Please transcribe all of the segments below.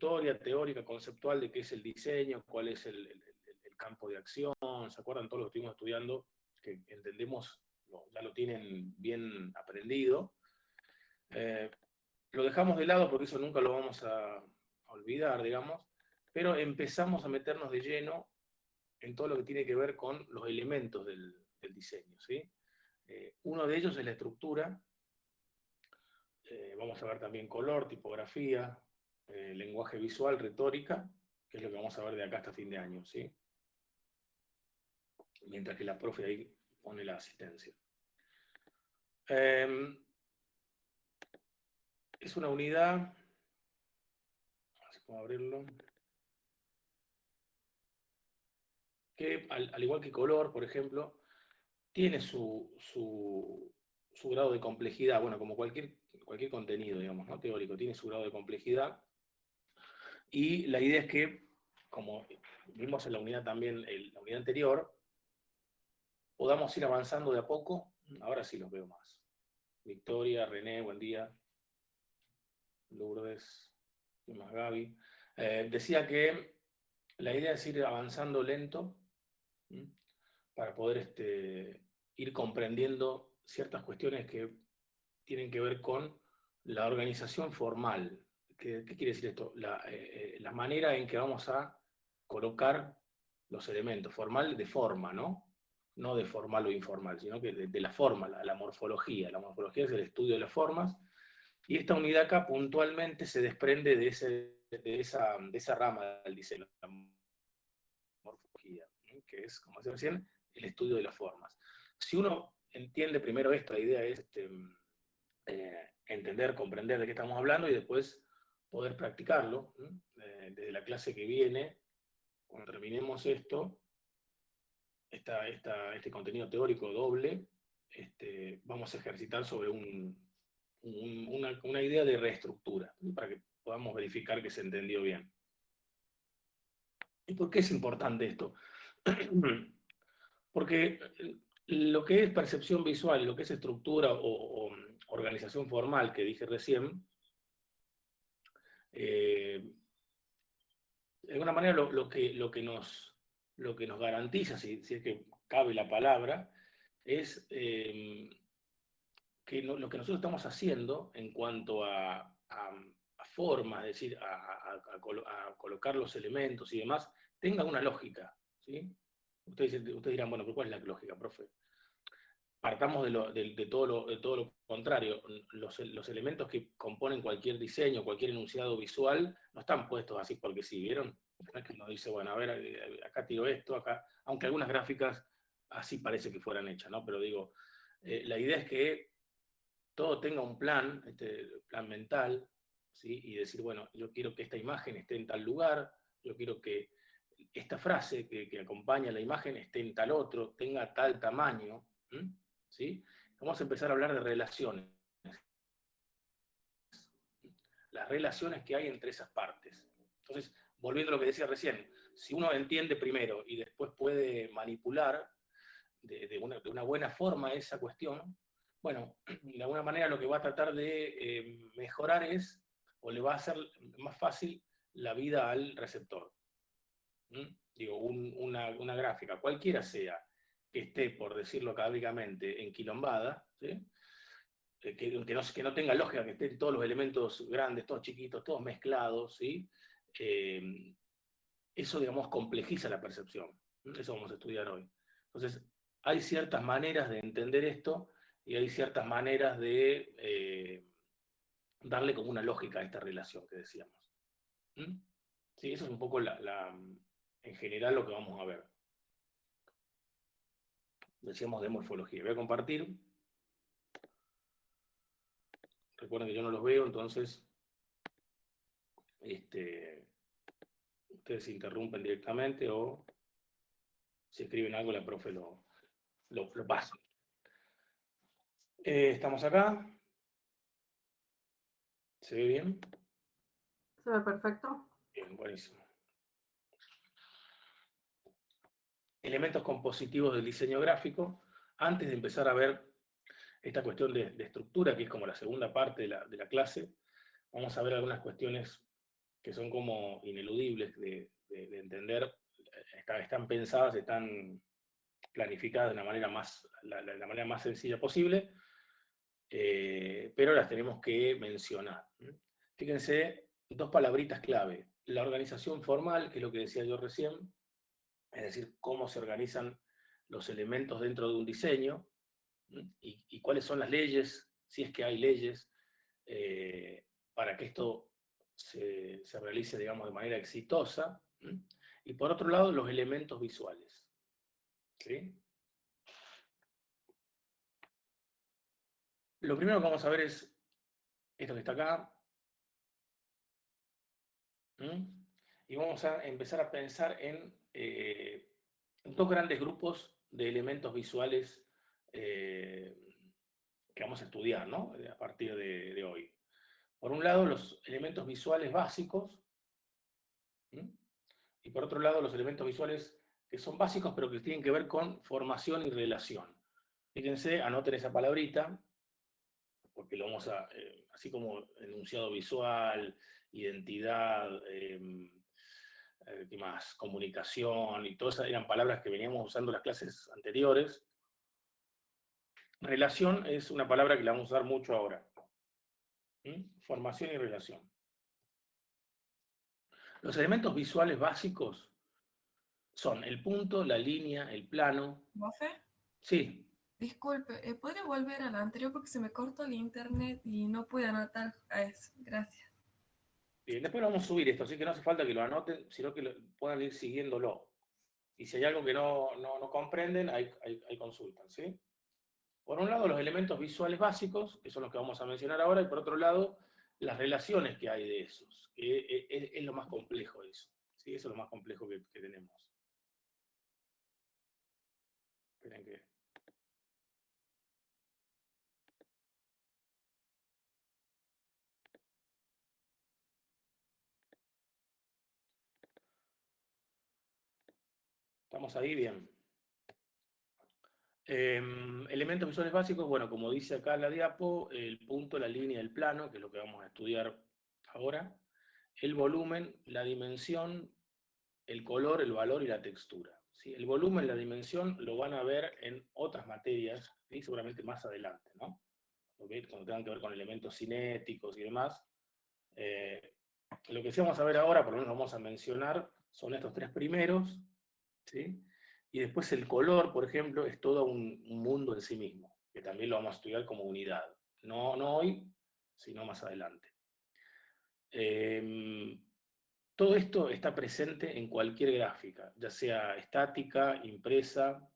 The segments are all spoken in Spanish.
introductoria, teórica, conceptual de qué es el diseño, cuál es el campo de acción. ¿Se acuerdan todos los que estuvimos estudiando? Que entendemos, ya lo tienen bien aprendido. Lo dejamos de lado porque eso nunca lo vamos a olvidar, digamos, pero empezamos a meternos de lleno en todo lo que tiene que ver con los elementos del diseño, ¿sí? Uno de ellos es la estructura. Vamos a ver también color, tipografía, lenguaje visual, retórica, que es lo que vamos a ver de acá hasta fin de año, ¿sí? Mientras que la profe ahí pone la asistencia. Es una unidad, a ver si puedo abrirlo, que al igual que color, por ejemplo, tiene su grado de complejidad, bueno, como cualquier contenido, digamos, ¿no? Teórico, tiene su grado de complejidad, y la idea es que, como vimos en la unidad también, en la unidad anterior, podamos ir avanzando de a poco. Ahora sí los veo más. Victoria, René, buen día. Lourdes, y más Gaby. Decía que la idea es ir avanzando lento, ¿sí? Para poder ir comprendiendo ciertas cuestiones que tienen que ver con la organización formal. ¿Qué quiere decir esto? La manera en que vamos a colocar los elementos. Formal de forma, ¿no? No de formal o informal, sino que de la forma, la morfología. La morfología es el estudio de las formas, y esta unidad acá puntualmente se desprende de esa rama del diseño, la morfología, ¿sí? Que es, como decía recién, el estudio de las formas. Si uno entiende primero esto, la idea es entender, comprender de qué estamos hablando y después poder practicarlo. Desde la clase que viene, cuando terminemos esto, este contenido teórico doble, vamos a ejercitar sobre una idea de reestructura, ¿sí? Para que podamos verificar que se entendió bien. ¿Y por qué es importante esto? Porque lo que es percepción visual y lo que es estructura o organización formal, que dije recién, de alguna manera lo que nos garantiza, si es que cabe la palabra, es que lo que nosotros estamos haciendo en cuanto a forma, es decir, a colocar los elementos y demás, tenga una lógica, ¿sí? Ustedes dirán, bueno, ¿pero cuál es la lógica, profe? Partamos de todo lo contrario. Los elementos que componen cualquier diseño, cualquier enunciado visual, no están puestos así porque sí, ¿vieron? No es que uno dice, bueno, a ver, acá tiro esto, acá, aunque algunas gráficas así parece que fueran hechas, ¿no? Pero digo, la idea es que todo tenga un plan, plan mental, ¿sí? Y decir, bueno, yo quiero que esta imagen esté en tal lugar, yo quiero que esta frase que acompaña la imagen esté en tal otro, tenga tal tamaño, ¿sí? Vamos a empezar a hablar de relaciones. Las relaciones que hay entre esas partes. Entonces, volviendo a lo que decía recién, si uno entiende primero y después puede manipular de una buena forma esa cuestión, bueno, de alguna manera lo que va a tratar de mejorar es, o le va a hacer más fácil la vida al receptor. Digo, una gráfica, cualquiera sea, que esté, por decirlo académicamente, enquilombada, ¿sí? Que no tenga lógica, que estén todos los elementos grandes, todos chiquitos, todos mezclados, ¿sí? Eso, digamos, complejiza la percepción. Eso vamos a estudiar hoy. Entonces, hay ciertas maneras de entender esto y hay ciertas maneras de darle como una lógica a esta relación que decíamos. Sí, eso es un poco en general lo que vamos a ver. Decíamos de morfología. Voy a compartir. Recuerden que yo no los veo, entonces ustedes se interrumpen directamente o si escriben algo la profe lo pasa. Estamos acá. ¿Se ve bien? Se ve perfecto. Bien, buenísimo. Elementos compositivos del diseño gráfico. Antes de empezar a ver esta cuestión de estructura, que es como la segunda parte de la clase, vamos a ver algunas cuestiones que son como ineludibles de entender, están pensadas, están planificadas de la manera más sencilla posible, pero las tenemos que mencionar. Fíjense, dos palabritas clave. La organización formal, que es lo que decía yo recién, es decir, cómo se organizan los elementos dentro de un diseño, y cuáles son las leyes, si es que hay leyes, para que esto se realice, digamos, de manera exitosa. Y por otro lado, los elementos visuales. ¿Sí? Lo primero que vamos a ver es esto que está acá. Y vamos a empezar a pensar en dos grandes grupos de elementos visuales eh, que vamos a estudiar, ¿no? A partir de hoy. Por un lado, los elementos visuales básicos, y por otro lado, los elementos visuales que son básicos, pero que tienen que ver con formación y relación. Fíjense, anoten esa palabrita, porque lo vamos a, así como enunciado visual, identidad, ¿qué más? Comunicación, y todas esas eran palabras que veníamos usando en las clases anteriores. Relación es una palabra que la vamos a usar mucho ahora. Formación y relación. Los elementos visuales básicos son el punto, la línea, el plano. ¿Profe? Sí. Disculpe, ¿puede volver a la anterior porque se me cortó el internet y no pude anotar a eso? Gracias. Bien, después lo vamos a subir esto, así que no hace falta que lo anoten, sino que puedan ir siguiéndolo. Y si hay algo que no comprenden, ahí consultan, ¿sí? Por un lado, los elementos visuales básicos, que son los que vamos a mencionar ahora, y por otro lado, las relaciones que hay de esos, que es lo más complejo de eso. ¿Sí? Eso es lo más complejo que tenemos. Esperen que... ¿Estamos ahí? Bien. Elementos visuales básicos, bueno, como dice acá la diapo, el punto, la línea, el plano, que es lo que vamos a estudiar ahora, el volumen, la dimensión, el color, el valor y la textura. ¿Sí? El volumen, la dimensión, lo van a ver en otras materias, ¿sí? Seguramente más adelante, ¿no? Cuando tengan que ver con elementos cinéticos y demás. Lo que sí vamos a ver ahora, por lo menos vamos a mencionar, son estos tres primeros, ¿sí? Y después el color, por ejemplo, es todo un mundo en sí mismo, que también lo vamos a estudiar como unidad. No hoy, sino más adelante. Todo esto está presente en cualquier gráfica, ya sea estática, impresa,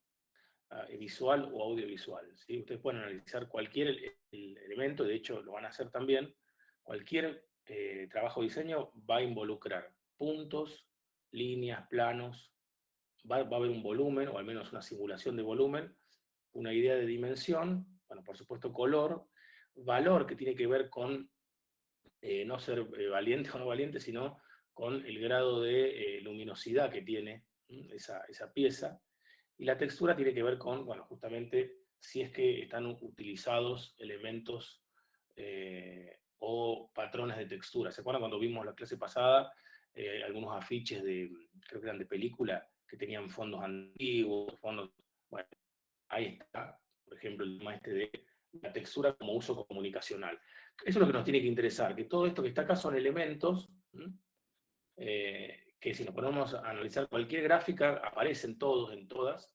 visual o audiovisual. ¿Sí? Ustedes pueden analizar cualquier el elemento, de hecho lo van a hacer también. Cualquier trabajo de diseño va a involucrar puntos, líneas, planos, va a haber un volumen, o al menos una simulación de volumen, una idea de dimensión, bueno, por supuesto color, valor que tiene que ver con no ser valiente o no valiente, sino con el grado de luminosidad que tiene esa pieza. Y la textura tiene que ver con, bueno, justamente si es que están utilizados elementos o patrones de textura. ¿Se acuerdan cuando vimos la clase pasada algunos afiches creo que eran de película, que tenían fondos antiguos, fondos... Bueno, ahí está, por ejemplo, el tema este de la textura como uso comunicacional. Eso es lo que nos tiene que interesar, que todo esto que está acá son elementos que si nos ponemos a analizar cualquier gráfica, aparecen todos en todas,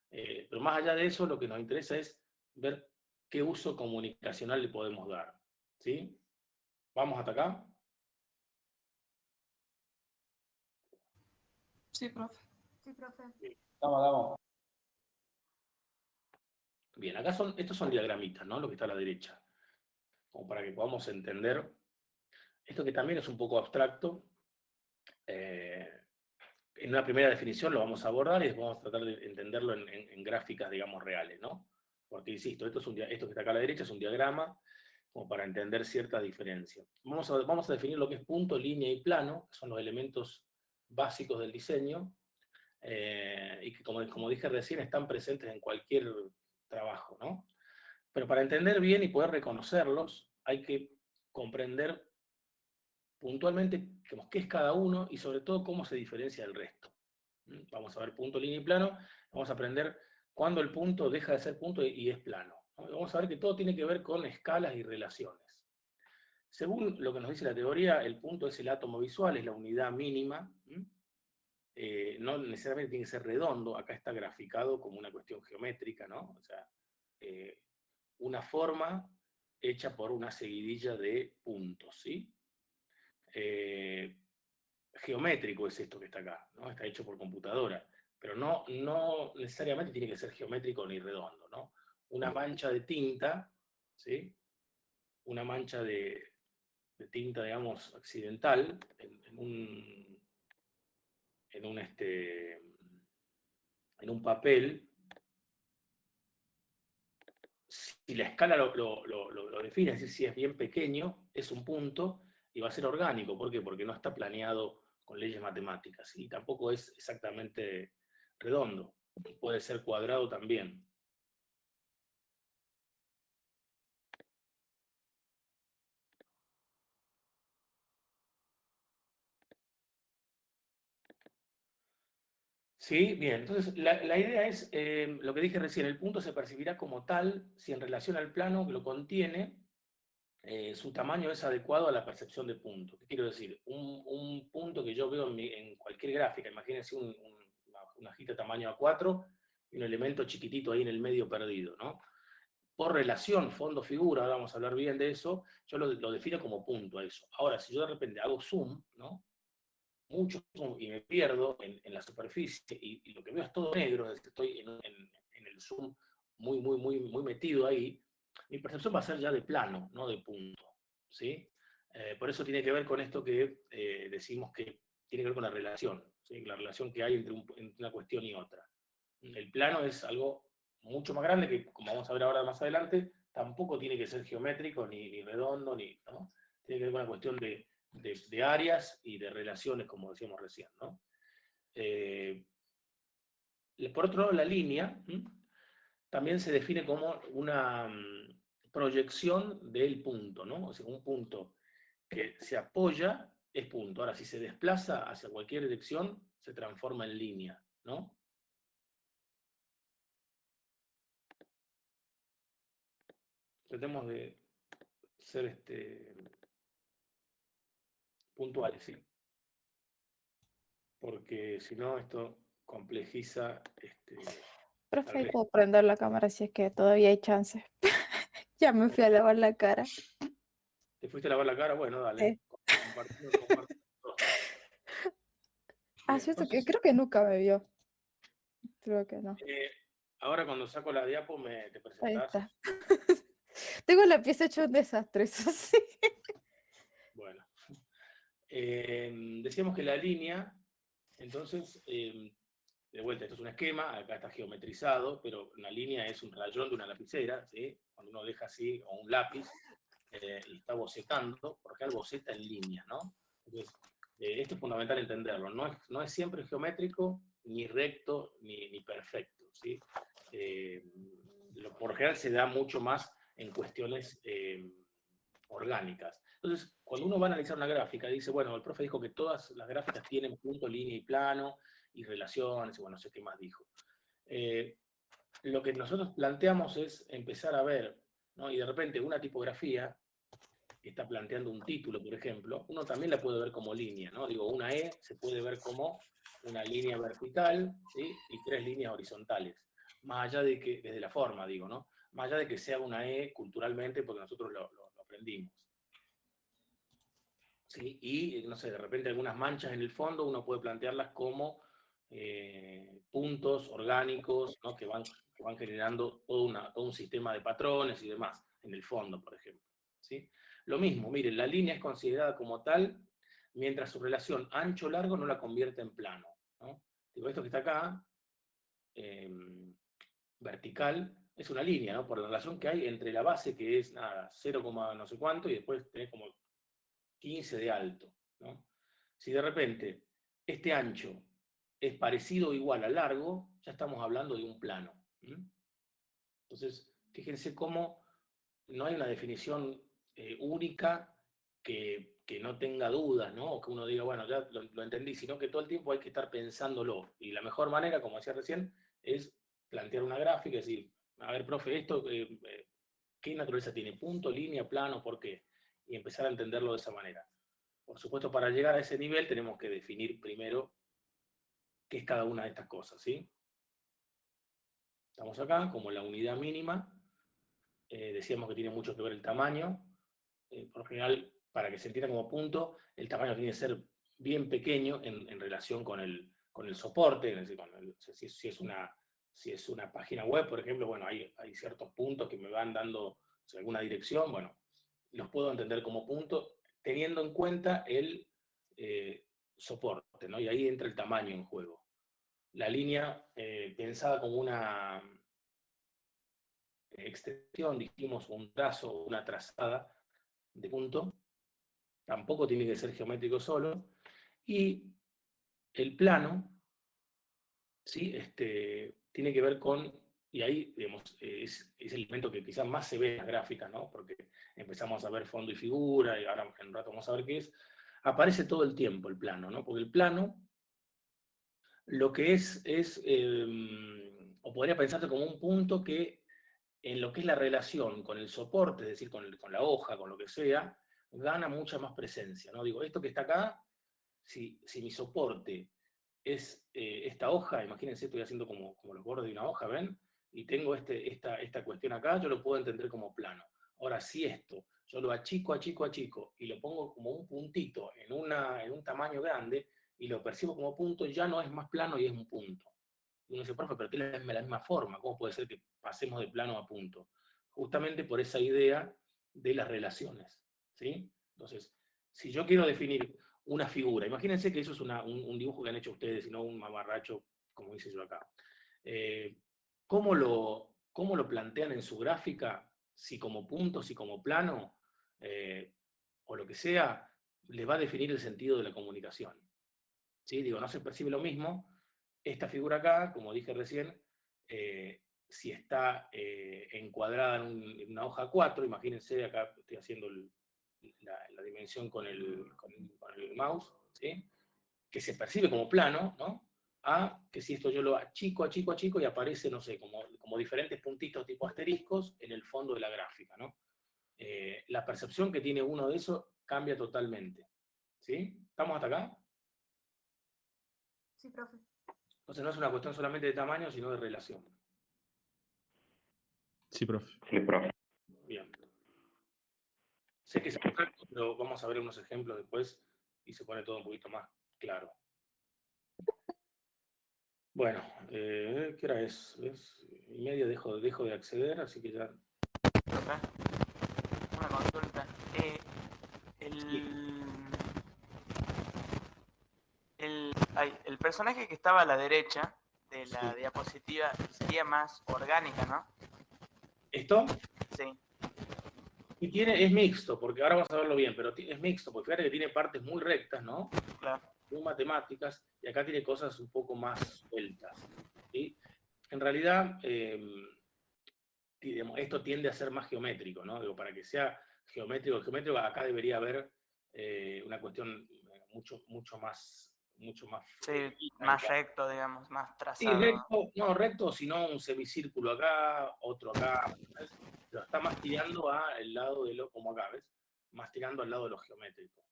pero más allá de eso, lo que nos interesa es ver qué uso comunicacional le podemos dar. ¿Sí? ¿Vamos hasta acá? Sí, profe. Sí, profe. Vamos. Bien, acá estos son diagramitas, ¿no? Lo que está a la derecha, como para que podamos entender esto que también es un poco abstracto. En una primera definición lo vamos a abordar y después vamos a tratar de entenderlo en gráficas, digamos, reales, ¿no? Porque, insisto, esto que está acá a la derecha es un diagrama como para entender cierta diferencia. Vamos a definir lo que es punto, línea y plano, que son los elementos básicos del diseño, y que, como dije recién, están presentes en cualquier trabajo, ¿no? Pero para entender bien y poder reconocerlos, hay que comprender puntualmente qué es cada uno y sobre todo cómo se diferencia del resto. Vamos a ver punto, línea y plano. Vamos a aprender cuándo el punto deja de ser punto y es plano, ¿no? Vamos a ver que todo tiene que ver con escalas y relaciones. Según lo que nos dice la teoría, el punto es el átomo visual, es la unidad mínima. No necesariamente tiene que ser redondo, acá está graficado como una cuestión geométrica, ¿no? O sea, una forma hecha por una seguidilla de puntos, ¿sí? Geométrico es esto que está acá, ¿no? Está hecho por computadora, pero no necesariamente tiene que ser geométrico ni redondo, ¿no? Una mancha de tinta, ¿sí? Una mancha de tinta, digamos, accidental en un papel, si la escala lo define, es decir, si es bien pequeño, es un punto y va a ser orgánico. ¿Por qué? Porque no está planeado con leyes matemáticas y tampoco es exactamente redondo. Puede ser cuadrado también. Sí, bien. Entonces, la idea es, lo que dije recién, el punto se percibirá como tal si en relación al plano que lo contiene, su tamaño es adecuado a la percepción de punto. ¿Qué quiero decir? Un punto que yo veo en cualquier gráfica, imagínense una hojita tamaño A4 y un elemento chiquitito ahí en el medio perdido, ¿no? Por relación fondo-figura, ahora vamos a hablar bien de eso, yo lo defino como punto a eso. Ahora, si yo de repente hago zoom, ¿no? Mucho zoom y me pierdo en la superficie y lo que veo es todo negro, es decir, estoy en el zoom muy metido ahí, mi percepción va a ser ya de plano, no de punto, ¿sí? Por eso tiene que ver con esto que decimos que tiene que ver con la relación, ¿sí? La relación que hay entre una cuestión y otra. El plano es algo mucho más grande que, como vamos a ver ahora más adelante, tampoco tiene que ser geométrico, ni redondo, ¿no? Tiene que ver con una cuestión de áreas y de relaciones, como decíamos recién, ¿no? Por otro lado, la línea también se define como una proyección del punto, ¿no? O sea, un punto que se apoya es punto. Ahora, si se desplaza hacia cualquier dirección, se transforma en línea, ¿no? Tratemos de ser puntuales, ¿sí? Porque si no, esto complejiza al Profe, resto. puedo prender la cámara si es que todavía hay chance. Ya me fui a lavar la cara. ¿Te fuiste a lavar la cara? Bueno, dale. Sí. Compartimos rostro. Ah, Bien, cierto que entonces, creo que nunca me vio. Creo que no. ahora cuando saco la diapo te Ahí presentás. está. Tengo la pieza hecha un desastre, eso sí. Bueno. Decíamos que la línea, entonces, de vuelta, esto es un esquema, acá está geometrizado, pero una línea es un rayón de una lapicera, ¿sí? Cuando uno deja así, o un lápiz, y está bocetando, porque algo boceta en línea, ¿no? Entonces, esto es fundamental entenderlo, no es siempre geométrico, ni recto, ni perfecto, ¿sí? Por lo general se da mucho más en cuestiones orgánicas. Entonces, cuando uno va a analizar una gráfica, dice, bueno, el profe dijo que todas las gráficas tienen punto, línea y plano, y relaciones, y bueno, no sé qué más dijo. Lo que nosotros planteamos es empezar a ver, ¿no? Y de repente una tipografía que está planteando un título, por ejemplo, uno también la puede ver como línea, ¿no? Digo, una E se puede ver como una línea vertical, ¿sí? Y 3 líneas horizontales. Más allá de que, desde la forma, digo, ¿no? Más allá de que sea una E culturalmente, porque nosotros lo aprendimos. ¿Sí? Y, no sé, de repente algunas manchas en el fondo uno puede plantearlas como puntos orgánicos, ¿no? que van generando todo un sistema de patrones y demás en el fondo, por ejemplo. ¿Sí? Lo mismo, miren, la línea es considerada como tal mientras su relación ancho-largo no la convierte en plano, ¿no? Digo, esto que está acá, vertical, es una línea, ¿no? Por la relación que hay entre la base, que es nada, 0, no sé cuánto, y después tenés como 15 de alto, ¿no? Si de repente este ancho es parecido o igual a largo, ya estamos hablando de un plano. Entonces, fíjense cómo no hay una definición única que que no tenga dudas, ¿no? O que uno diga, bueno, ya lo entendí, sino que todo el tiempo hay que estar pensándolo. Y la mejor manera, como decía recién, es plantear una gráfica y decir, a ver, profe, esto, ¿qué naturaleza tiene? ¿Punto, línea, plano? ¿Por qué? Y empezar a entenderlo de esa manera. Por supuesto, para llegar a ese nivel tenemos que definir primero qué es cada una de estas cosas, ¿sí? Estamos acá, como la unidad mínima, decíamos que tiene mucho que ver el tamaño. Por lo general, para que se entienda como punto, el tamaño tiene que ser bien pequeño en relación con el soporte, es decir, si es una página web, por ejemplo, bueno, hay ciertos puntos que me van dando alguna dirección, bueno, los puedo entender como punto, teniendo en cuenta el soporte, ¿no? Y ahí entra el tamaño en juego. La línea pensada como una extensión, dijimos, un trazo, una trazada de punto, tampoco tiene que ser geométrico solo, y el plano, ¿sí? Tiene que ver con, y ahí digamos, es el elemento que quizás más se ve en las gráficas, ¿no? Porque empezamos a ver fondo y figura, y ahora en un rato vamos a ver qué es, aparece todo el tiempo el plano, ¿no? Porque el plano lo que es o podría pensarse como un punto que en lo que es la relación con el soporte, es decir, con la hoja, con lo que sea, gana mucha más presencia, ¿no? Digo, esto que está acá, si mi soporte es esta hoja, imagínense, estoy haciendo como los bordes de una hoja, ¿ven? Y tengo esta cuestión acá, yo lo puedo entender como plano. Ahora, si esto, yo lo achico, achico, achico, y lo pongo como un puntito en un tamaño grande, y lo percibo como punto, ya no es más plano y es un punto. Y uno dice, profe, pero tiene la misma forma, ¿cómo puede ser que pasemos de plano a punto? Justamente por esa idea de las relaciones, ¿sí? Entonces, si yo quiero definir una figura, imagínense que eso es un dibujo que han hecho ustedes, y no un mamarracho, como hice yo acá. Eh, cómo lo plantean en su gráfica? Si como punto, si como plano, o lo que sea, les va a definir el sentido de la comunicación. ¿Sí? Digo, no se percibe lo mismo. Esta figura acá, como dije recién, si está encuadrada en una hoja 4, imagínense, acá estoy haciendo la dimensión con el mouse, ¿sí? Que se percibe como plano, ¿no? A que si esto yo lo achico, achico, achico y aparece, no sé, como diferentes puntitos tipo asteriscos en el fondo de la gráfica, ¿no? La percepción que tiene uno de eso cambia totalmente, ¿sí? ¿Estamos hasta acá? Sí, profe. Entonces no es una cuestión solamente de tamaño, sino de relación. Sí, profe. Bien. Sé que es abstracto, pero vamos a ver unos ejemplos después y se pone todo un poquito más claro. Bueno, ¿qué hora es? Es y media, dejo de acceder, así que ya... Profe, una consulta. El personaje que estaba a la derecha de la Sí. diapositiva sería más orgánica, ¿no? ¿Esto? Sí. Y es mixto, porque ahora vamos a verlo bien, pero es mixto, porque fíjate que tiene partes muy rectas, ¿no? Claro. Muy matemáticas, y acá tiene cosas un poco más sueltas, ¿sí? En realidad, esto tiende a ser más geométrico, ¿no? Digo, para que sea geométrico, acá debería haber una cuestión mucho más Sí, fluida más recto, digamos, más Sí, trazado. recto, no recto, sino un semicírculo acá, otro acá, ¿ves? Pero está más tirando al lado de como acá, ¿ves? Más tirando al lado de lo geométrico.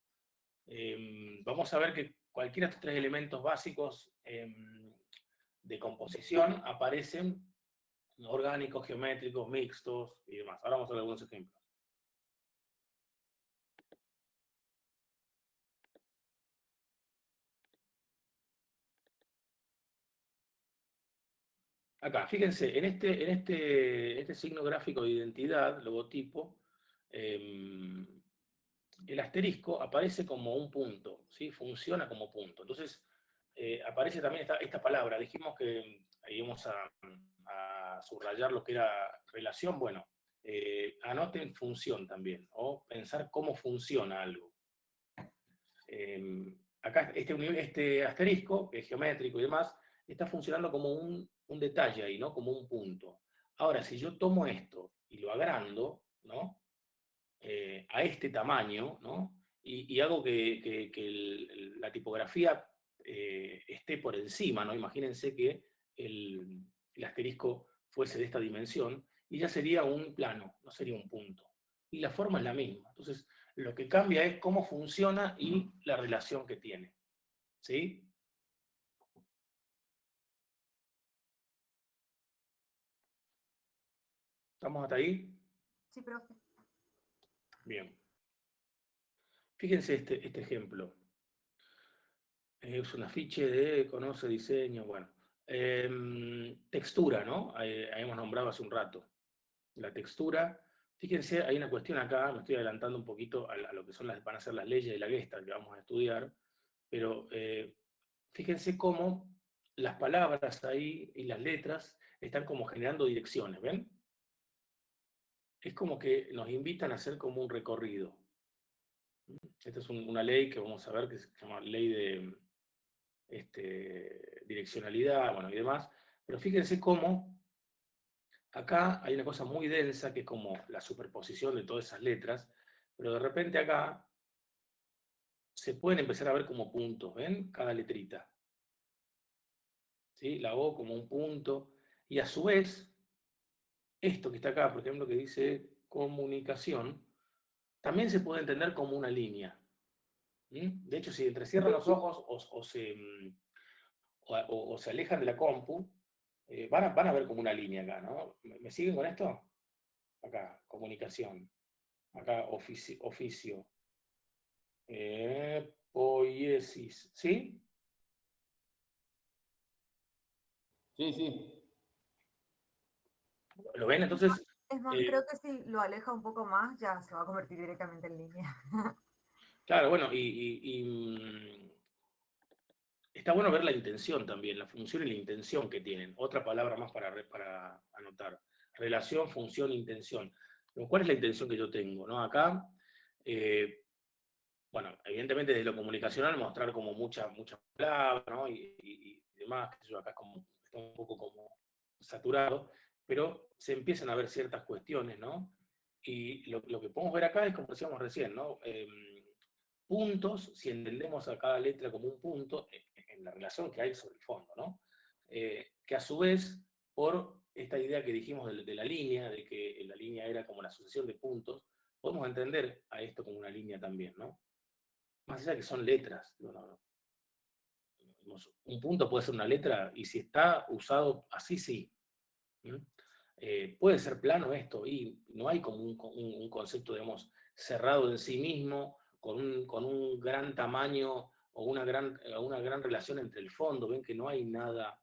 Vamos a ver que cualquiera de estos tres elementos básicos de composición aparecen orgánicos, geométricos, mixtos y demás. Ahora vamos a ver algunos ejemplos. Acá, fíjense, en este signo gráfico de identidad, logotipo, el asterisco aparece como un punto, ¿sí? Funciona como punto. Entonces, aparece también esta palabra. Dijimos que íbamos a subrayar lo que era relación. Bueno, anoten función también, o pensar cómo funciona algo. Acá este asterisco, que es geométrico y demás, está funcionando como un detalle ahí, ¿no? Como un punto. Ahora, si yo tomo esto y lo agrando, ¿no? A este tamaño, ¿no? y hago que la tipografía esté por encima, ¿no? Imagínense que el asterisco fuese de esta dimensión, y ya sería un plano, no sería un punto. Y la forma es la misma. Entonces, lo que cambia es cómo funciona y la relación que tiene. ¿Sí? ¿Estamos hasta ahí? Sí, profe. Bien. Fíjense este ejemplo. Es un afiche de conoce diseño, bueno. Textura, ¿no? Habíamos nombrado hace un rato. La textura. Fíjense, hay una cuestión acá, me estoy adelantando un poquito a lo que van a ser las leyes de la Gestalt que vamos a estudiar, pero fíjense cómo las palabras ahí y las letras están como generando direcciones, ¿ven? Es como que nos invitan a hacer como un recorrido. Esta es una ley que vamos a ver que se llama ley de direccionalidad, bueno, y demás, pero fíjense cómo acá hay una cosa muy densa que es como la superposición de todas esas letras, pero de repente acá se pueden empezar a ver como puntos, ¿ven? Cada letrita. ¿Sí? La O como un punto, y a su vez, esto que está acá, por ejemplo, que dice comunicación, también se puede entender como una línea. De hecho, si entrecierran los ojos o se alejan de la compu, van a ver como una línea acá, ¿no? ¿Me siguen con esto? Acá, comunicación. Acá, oficio. Poiesis. ¿Sí? Sí, sí. ¿Lo ven? Entonces, Es más, creo que si lo aleja un poco más, ya se va a convertir directamente en línea. claro, bueno, está bueno ver la intención también, la función y la intención que tienen. Otra palabra más para anotar. Relación, función, intención. Pero ¿cuál es la intención que yo tengo? ¿No? Acá, bueno, evidentemente desde lo comunicacional mostrar como muchas palabras, ¿no? Y demás, que acá es como, está un poco como saturado, pero se empiezan a ver ciertas cuestiones, ¿no? Y lo que podemos ver acá es como decíamos recién, ¿no? Puntos, si entendemos a cada letra como un punto, en la relación que hay sobre el fondo, ¿no? Que a su vez, por esta idea que dijimos de la línea, de que la línea era como la sucesión de puntos, podemos entender a esto como una línea también, ¿no? Más allá que son letras, un punto puede ser una letra, y si está usado así, sí. Puede ser plano esto, y no hay como un concepto, digamos, cerrado en sí mismo, con un gran tamaño o una gran relación entre el fondo. Ven que no hay nada.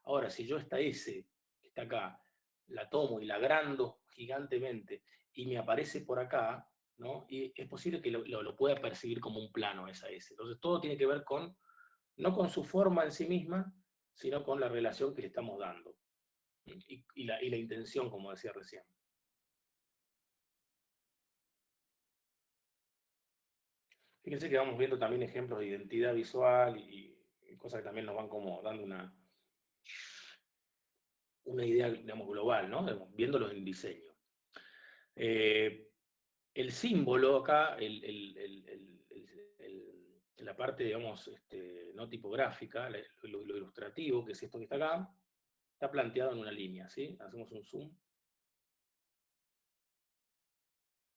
Ahora, si yo esta S, que está acá, la tomo y la agrando gigantemente, y me aparece por acá, ¿no? Y es posible que lo pueda percibir como un plano esa S. Entonces, todo tiene que ver no con su forma en sí misma, sino con la relación que le estamos dando. Y la intención, como decía recién. Fíjense que vamos viendo también ejemplos de identidad visual y cosas que también nos van como dando una idea, digamos, global, ¿no? Viéndolos en diseño. El símbolo acá, la parte, digamos, no tipográfica, lo ilustrativo, que es esto que está acá, está planteado en una línea, ¿sí? Hacemos un zoom.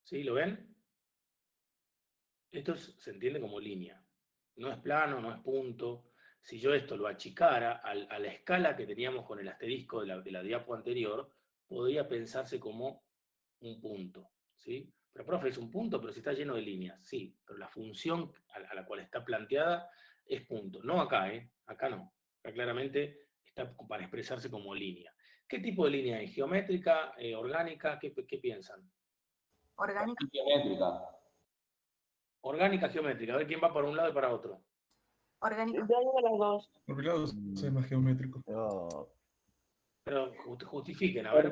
¿Sí? ¿Lo ven? Esto se entiende como línea. No es plano, no es punto. Si yo esto lo achicara a la escala que teníamos con el asterisco de la diapo anterior, podría pensarse como un punto. ¿Sí? Pero, profe, es un punto, pero si está lleno de líneas. Sí, pero la función a la cual está planteada es punto. No acá, ¿eh? Acá no. Acá claramente está para expresarse como línea. ¿Qué tipo de línea es? ¿Geométrica? ¿Orgánica? ¿Qué piensan? Orgánica. Geométrica. Orgánica, geométrica. A ver quién va para un lado y para otro. Orgánica. Yo digo las dos. Por mi lado, soy más geométrico. Pero justifiquen, a ver.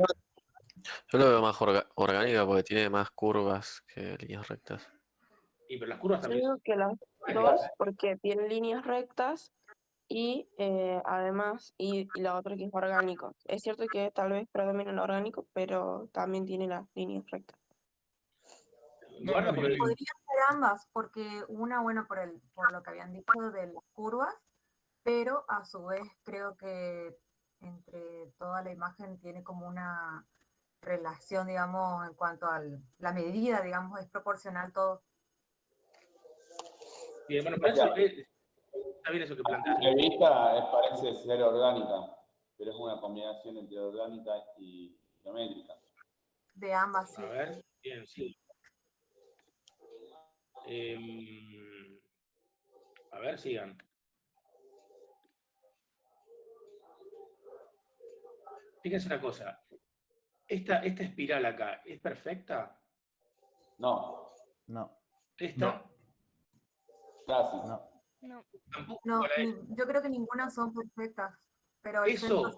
Yo lo veo más orgánica porque tiene más curvas que líneas rectas. Y pero las curvas Yo también. digo que las dos porque tiene líneas rectas y además, y la otra que es orgánico. Es cierto que tal vez predomina el orgánico, pero también tiene las líneas rectas. Guarda por el... Podría ser ambas, porque una, bueno, por lo que habían dicho de las curvas, pero a su vez creo que entre toda la imagen tiene como una relación, digamos, en cuanto a la medida, digamos, es proporcional todo. Bien, bueno, pero eso está bien eso que A planteas. simple vista parece ser orgánica, pero es una combinación entre orgánica y geométrica. De ambas, sí. A ver, bien, sí. A ver, sigan. Fíjense una cosa. Esta espiral acá, ¿es perfecta? No, No, ¿Esta? casi. no. Tampoco. No, Para yo creo que ninguna son perfectas, pero el centro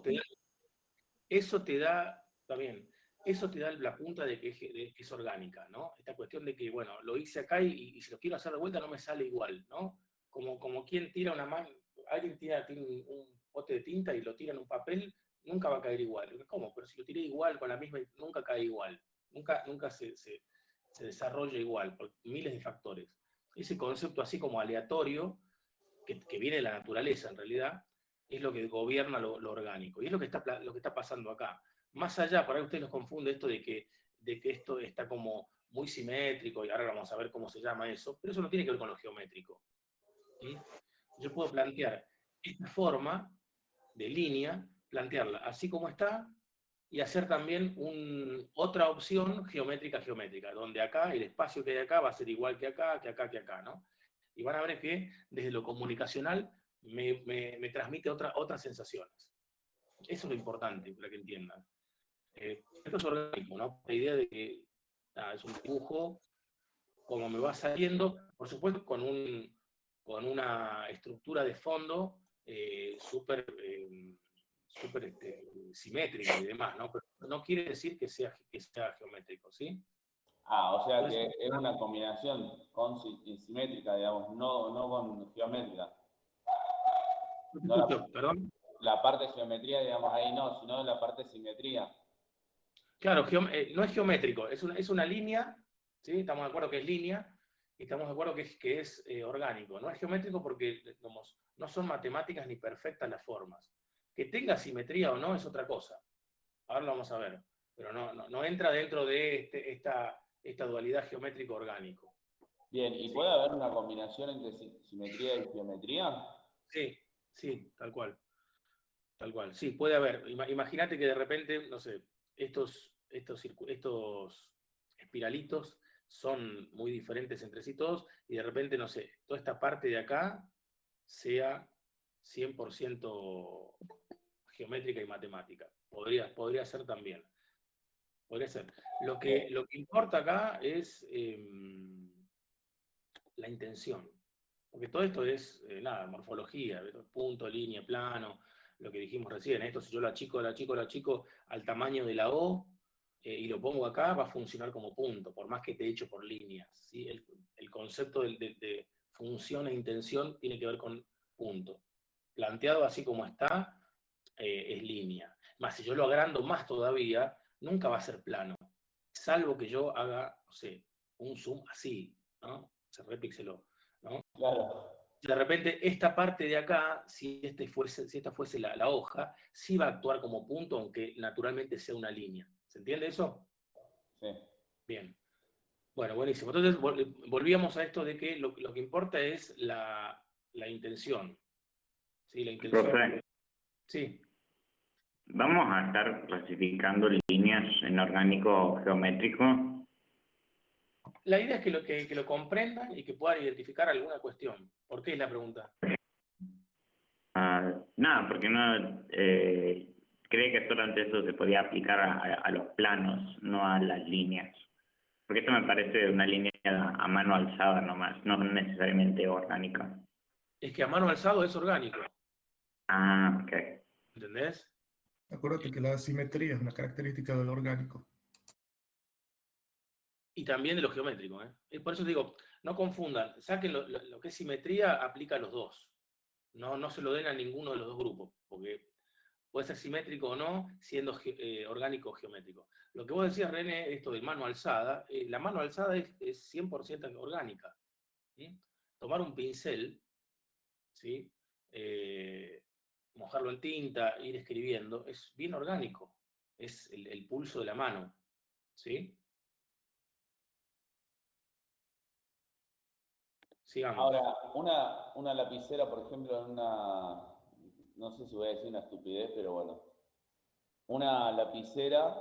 eso te da, está bien, eso te da la punta de que es orgánica, ¿no? Esta cuestión de que, bueno, lo hice acá y si lo quiero hacer de vuelta no me sale igual, ¿no? Como quien tira una mano, alguien tiene un bote de tinta y lo tira en un papel, nunca va a caer igual. ¿Cómo? Pero si lo tiré igual, con la misma, nunca cae igual. Nunca se desarrolla igual, por miles de factores. Ese concepto así como aleatorio, que viene de la naturaleza en realidad, es lo que gobierna lo orgánico. Y es lo que está pasando acá. Más allá, por ahí usted nos confunde esto de que esto está como muy simétrico, y ahora vamos a ver cómo se llama eso, pero eso no tiene que ver con lo geométrico. ¿Sí? Yo puedo plantear esta forma de línea, plantearla así como está, y hacer también otra opción geométrica, donde acá, el espacio que hay acá va a ser igual que acá, ¿no? Y van a ver que desde lo comunicacional me transmite otras sensaciones. Eso es lo importante para que entiendan. Esto es orgánico, ¿no? La idea de que es un dibujo, como me va saliendo, por supuesto con una estructura de fondo súper simétrica y demás, ¿no? Pero no quiere decir que sea geométrico, ¿sí? O sea que es una combinación con simétrica, digamos, no con geométrica. No ¿Perdón? la parte de geometría, digamos, ahí no, sino la parte de simetría. Claro, no es geométrico, es una línea, ¿sí? Estamos de acuerdo que es línea, y estamos de acuerdo que es orgánico. No es geométrico porque no son matemáticas ni perfectas las formas. Que tenga simetría o no es otra cosa. Ahora lo vamos a ver. Pero no entra dentro de esta dualidad geométrico-orgánico. Bien, ¿y puede haber una combinación entre simetría y geometría? Sí, tal cual. Tal cual. Sí, puede haber. Imagínate que de repente, no sé, estos espiralitos son muy diferentes entre sí todos, y de repente, no sé, toda esta parte de acá sea 100% geométrica y matemática. Podría ser también. Podría ser. Lo que importa acá es la intención. Porque todo esto es, morfología, punto, línea, plano, lo que dijimos recién. Esto si yo lo achico al tamaño de la O y lo pongo acá, va a funcionar como punto, por más que esté hecho por líneas. ¿Sí? El concepto de función e intención tiene que ver con punto. Planteado así como está, es línea. Más si yo lo agrando más todavía, nunca va a ser plano. Salvo que yo haga, no sé, un zoom así, ¿no? Se repixeló, ¿no? Claro. De repente, esta parte de acá, si esta fuese la hoja, sí va a actuar como punto, aunque naturalmente sea una línea. ¿Se entiende eso? Sí. Bien. Bueno, buenísimo. Entonces, volvíamos a esto de que lo que importa es la intención. ¿Sí? La intención. Profe, Sí. ¿vamos a estar clasificando líneas en orgánico geométrico? La idea es que lo comprendan y que puedan identificar alguna cuestión. ¿Por qué es la pregunta? Nada, porque uno cree que solamente eso se podía aplicar a los planos, no a las líneas. Porque esto me parece una línea a mano alzada nomás, no necesariamente orgánica. Es que a mano alzado es orgánico. Ok. ¿Entendés? Acuérdate que la simetría es una característica del orgánico. Y también de lo geométrico. Por eso digo, no confundan. Saquen lo que es simetría, aplica a los dos. No se lo den a ninguno de los dos grupos, porque puede ser simétrico o no, siendo orgánico o geométrico. Lo que vos decías, René, esto de mano alzada, la mano alzada es 100% orgánica. ¿Sí? Tomar un pincel, ¿sí? Mojarlo en tinta, ir escribiendo, es bien orgánico. Es el pulso de la mano. ¿Sí? Sigamos. Ahora, una lapicera, por ejemplo, en una, no sé si voy a decir una estupidez, pero bueno, una lapicera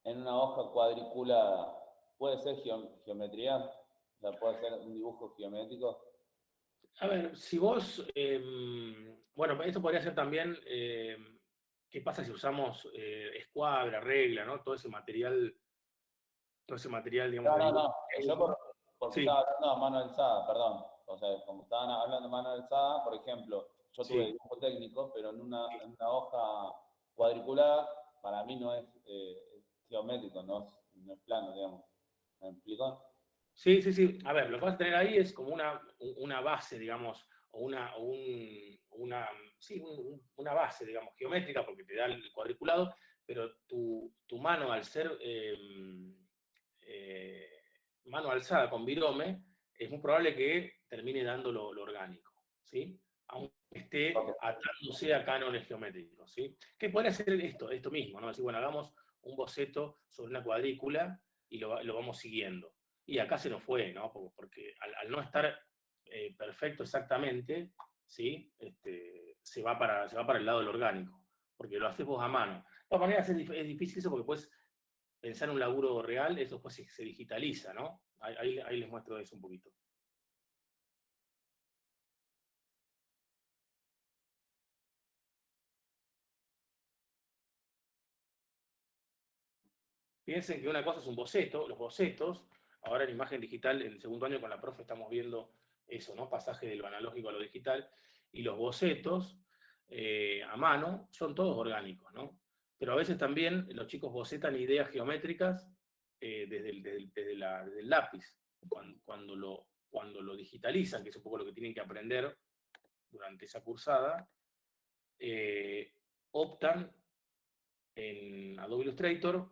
en una hoja cuadriculada, ¿puede ser geometría? O sea, ¿puede ser un dibujo geométrico? A ver, si vos, bueno, esto podría ser también, ¿qué pasa si usamos escuadra, regla, ¿no? Todo ese material, digamos, No, de no, yo porque sí, estaba hablando a mano alzada, perdón. O sea, como estaban hablando de mano alzada, por ejemplo, yo tuve sí. dibujo técnico, pero en una hoja cuadriculada, para mí no es geométrico, no es plano, digamos. ¿Me explico? Sí, sí, sí. A ver, lo que vas a tener ahí es como una base, digamos, o una base, digamos, geométrica, porque te da el cuadriculado, pero tu mano, al ser mano alzada con virome, es muy probable que termine dando lo orgánico, ¿sí? Aunque esté Ok. atándose a cánones geométricos, ¿sí? Que podría ser esto mismo, ¿no? Decir, bueno, hagamos un boceto sobre una cuadrícula y lo vamos siguiendo. Y acá se nos fue, ¿no? Porque al no estar perfecto exactamente, ¿sí? Se va para el lado del orgánico, porque lo haces vos a mano. De todas maneras es difícil eso porque puedes pensar en un laburo real, eso después se digitaliza, ¿no? Ahí les muestro eso un poquito. Piensen que una cosa es un boceto, los bocetos, ahora en imagen digital, en el segundo año con la profe estamos viendo eso, ¿no? Pasaje de lo analógico a lo digital, y los bocetos a mano son todos orgánicos, ¿no? Pero a veces también los chicos bocetan ideas geométricas desde el lápiz, cuando lo digitalizan, que es un poco lo que tienen que aprender durante esa cursada, optan en Adobe Illustrator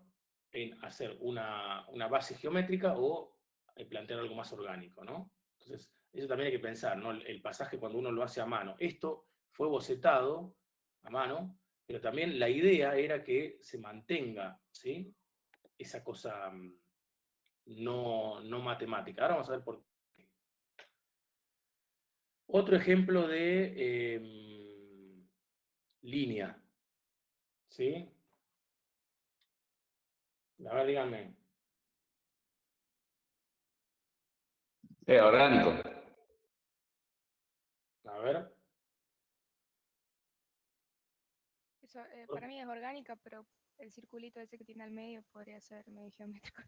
en hacer una base geométrica o plantear algo más orgánico, ¿no? Entonces, eso también hay que pensar, ¿no? El pasaje cuando uno lo hace a mano. Esto fue bocetado a mano, pero también la idea era que se mantenga, ¿sí? Esa cosa no matemática. Ahora vamos a ver por qué. Otro ejemplo de línea, ¿sí? A ver, díganme. Orgánico. A ver. Eso, para mí es orgánica, pero el circulito ese que tiene al medio podría ser medio geométrico.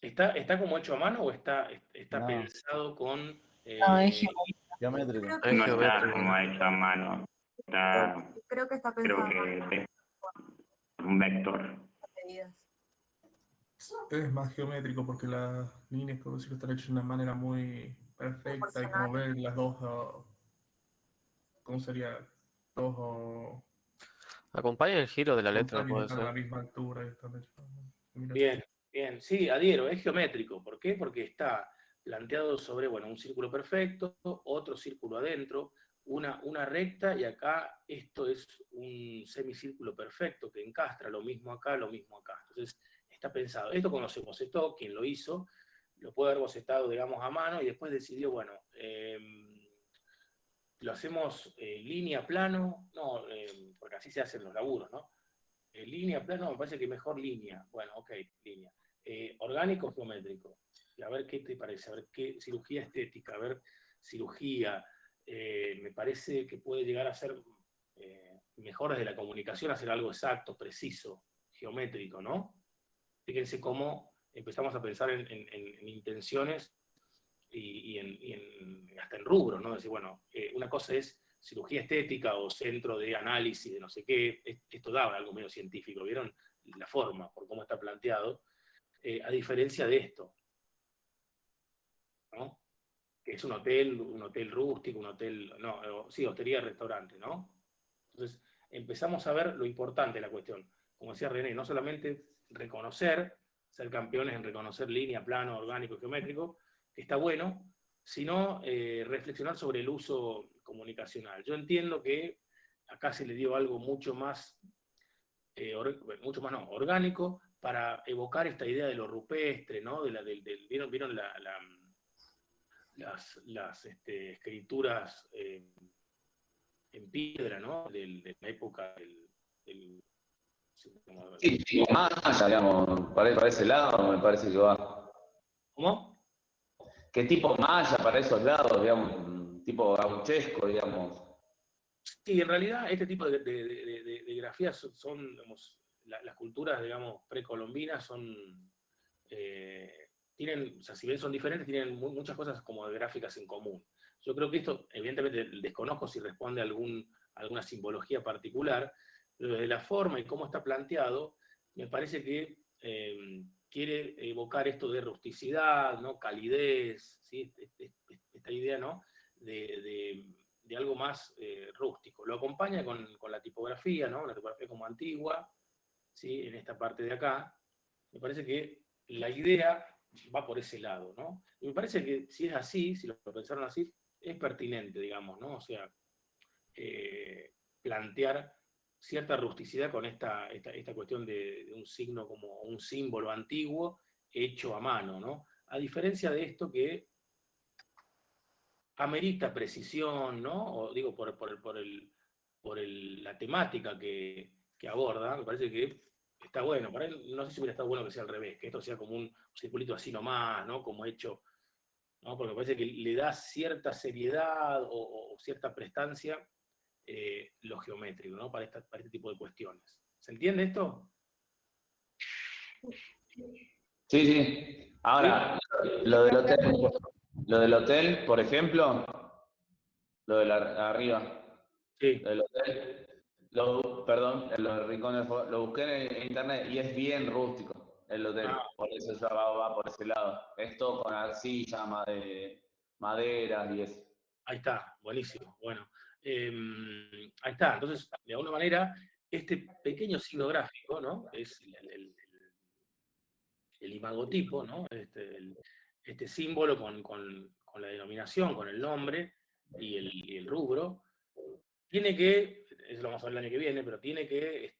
¿Está como hecho a mano o está No. pensado con... No, es Geométrico. Creo Es que, No está geométrico. como hecho a mano. Está, creo que está creo pensado que es un vector. en medidas. Es más geométrico porque las líneas, por decirlo, están hechas de una manera muy perfecta y como Proporcional. ven las dos, ¿cómo sería? Dos Acompaña el giro de la letra, ¿no montañas puede están a la ser? misma altura y están hechas. Mira, Bien, bien. Sí, adhiero, es geométrico. ¿Por qué? Porque está planteado sobre, bueno, un círculo perfecto, otro círculo adentro, una recta, y acá esto es un semicírculo perfecto que encastra lo mismo acá, lo mismo acá. Entonces, está pensado. Esto cuando se bocetó, quien lo hizo, lo puede haber bocetado, digamos, a mano, y después decidió, bueno, lo hacemos línea, plano, no, porque así se hacen los laburos, ¿no? Línea, plano, me parece que mejor línea. Bueno, ok, línea. Orgánico, geométrico. Y a ver qué te parece, a ver qué cirugía estética, a ver cirugía. Me parece que puede llegar a ser mejor desde la comunicación, hacer algo exacto, preciso, geométrico, ¿no? Fíjense cómo empezamos a pensar en intenciones y hasta en rubros, ¿no? Decir, bueno, una cosa es cirugía estética o centro de análisis de no sé qué, esto da algo medio científico, ¿vieron? La forma, por cómo está planteado, a diferencia de esto, ¿no? que es un hotel rústico, sí, hostería, restaurante, ¿no? Entonces, empezamos a ver lo importante de la cuestión. Como decía René, no solamente reconocer, ser campeones en reconocer línea, plano, orgánico, geométrico, que está bueno, sino reflexionar sobre el uso comunicacional. Yo entiendo que acá se le dio algo mucho más, orgánico, para evocar esta idea de lo rupestre, ¿no? ¿Vieron las escrituras en piedra, ¿no? De la época del Sí, tipo maya, digamos, para ese lado me parece que va. ¿Cómo? ¿Qué tipo maya para esos lados, digamos, tipo gauchesco, digamos? Sí, en realidad este tipo de grafías son digamos, las culturas, digamos, precolombinas tienen, o sea, si bien son diferentes, tienen muchas cosas como de gráficas en común. Yo creo que esto, evidentemente, desconozco si responde a alguna simbología particular, pero de la forma y cómo está planteado, me parece que quiere evocar esto de rusticidad, ¿no? Calidez, ¿sí? Esta idea, ¿no? de algo más rústico. Lo acompaña con la tipografía, ¿no? La tipografía como antigua, ¿sí? En esta parte de acá. Me parece que la idea va por ese lado, ¿no? Y me parece que si es así, si lo pensaron así, es pertinente, digamos, ¿no? O sea, plantear cierta rusticidad con esta cuestión de un signo como un símbolo antiguo hecho a mano, ¿no? A diferencia de esto que amerita precisión, ¿no? O digo, la temática que aborda, me parece que está bueno. Por ahí no sé si hubiera estado bueno que sea al revés, que esto sea como un circulito así nomás, ¿no? Como hecho, ¿no? Porque me parece que le da cierta seriedad o cierta prestancia lo geométrico, ¿no? Para este tipo de cuestiones. ¿Se entiende esto? Sí, sí. Ahora, lo del hotel, por ejemplo, lo de arriba, Sí. lo del hotel, perdón, lo del Rincón lo busqué en internet y es bien rústico el hotel, por eso ya va por ese lado. Esto con arcilla, maderas y eso. Ahí está, buenísimo. Bueno, ahí está. Entonces, de alguna manera, este pequeño signo gráfico, ¿no? Es el imagotipo, ¿no? Este símbolo con la denominación, con el nombre y el rubro, tiene que, eso lo vamos a ver el año que viene, pero tiene que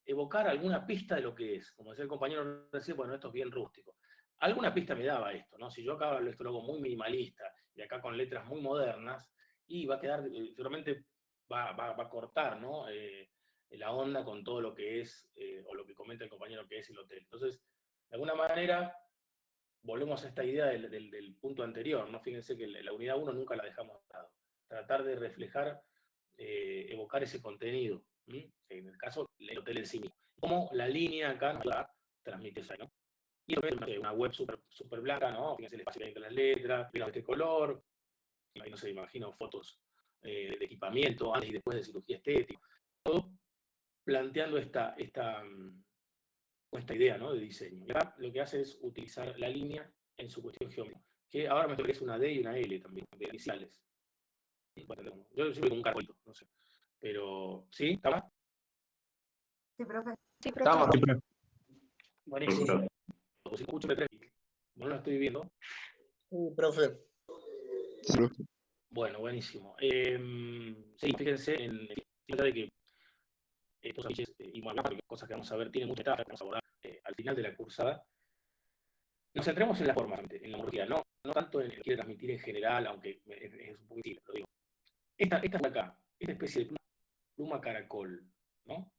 evocar alguna pista de lo que es. Como decía el compañero recién, bueno, esto es bien rústico. Alguna pista me daba esto, ¿no? Si yo acá esto lo hago muy minimalista y acá con letras muy modernas, y va a quedar, seguramente va a cortar, ¿no? La onda con todo lo que es, o lo que comenta el compañero que es el hotel. Entonces, de alguna manera, volvemos a esta idea del punto anterior, ¿no? Fíjense que la unidad 1 nunca la dejamos de lado. Tratar de reflejar, evocar ese contenido, ¿sí? En el caso del hotel en sí mismo. Como la línea acá nos la transmite esa, ¿no? Y una web super blanca, ¿no? Fíjense el espacio que hay entre las letras, de este color, no sé, imagino fotos de equipamiento antes y después de cirugía estética. Todo planteando esta idea, ¿no? De diseño. Y acá lo que hace es utilizar la línea en su cuestión geométrica, que ahora me parece una D y una L también, de iniciales. Yo siempre con un carbolito, no sé. Pero, ¿sí? ¿Está más? Sí, profe. Sí, profe. Estamos. Buenísimo. Pues escucho no lo estoy viendo. Sí, profe. Bueno, buenísimo. Sí, fíjense en de que estos afiches, y bueno, cosas que vamos a ver, tienen mucha etapa que vamos a abordar al final de la cursada. Nos centremos en la forma, en la morfología, no tanto en lo que quiere transmitir en general, aunque es un poco difícil, lo digo. Esta de acá, esta especie de pluma caracol, ¿no?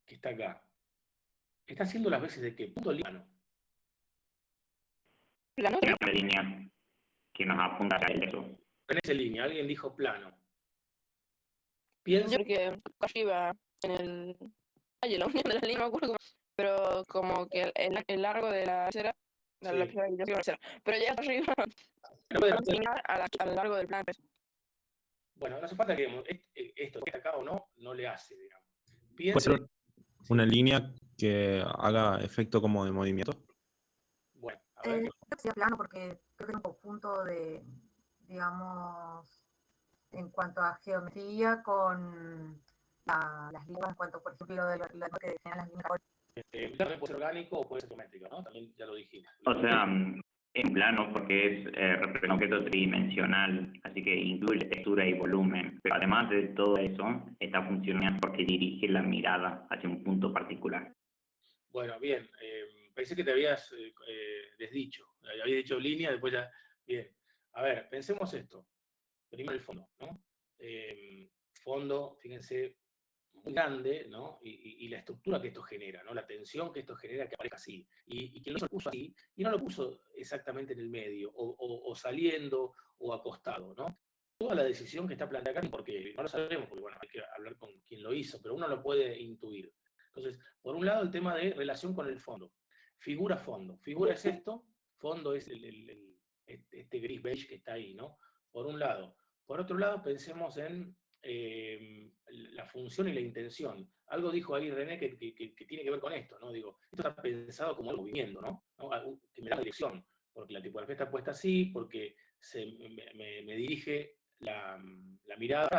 Que está acá. Está haciendo las veces de qué? Punto plano. Plano. Una línea que nos apunta a eso. Tenés en línea, alguien dijo plano. Piensa. Porque arriba, en el. Ay, la unión de las líneas, no me acuerdo cómo. Pero como que el largo de la acera. Sí. La acera. Pero ya arriba. A lo largo del plano. Bueno, no hace falta que digamos, esto que está acá o no le hace, digamos. ¿Puede ser una línea que haga efecto como de movimiento? Bueno, a A ver. Creo que sería plano porque creo que es un conjunto de, digamos, en cuanto a geometría con las líneas, en cuanto, por ejemplo, de lo que generan las líneas. También puede ser orgánico o puede ser geométrico, ¿no? También ya lo dijimos. O sea, en plano, porque es un objeto tridimensional, así que incluye textura y volumen. Pero además de todo eso, está funcionando porque dirige la mirada hacia un punto particular. Bueno, bien. Pensé que te habías desdicho. Había dicho línea, después ya... Bien. A ver, pensemos esto. Primero el fondo, ¿no? Fondo, fíjense, muy grande, ¿no? Y la estructura que esto genera, ¿no? La tensión que esto genera que aparezca así. Y que no lo puso así, y no lo puso exactamente en el medio, o saliendo, o acostado, ¿no? Toda la decisión que está planteada acá, porque no lo sabemos, porque bueno, hay que hablar con quien lo hizo, pero uno lo puede intuir. Entonces, por un lado, el tema de relación con el fondo. Figura fondo. Figura es esto, fondo es este gris beige que está ahí, ¿no? Por un lado. Por otro lado, pensemos en la función y la intención. Algo dijo ahí René que tiene que ver con esto, ¿no? Digo, esto está pensado como algo movimiento, ¿no? Que me da dirección, porque la tipografía está puesta así, porque me dirige la mirada,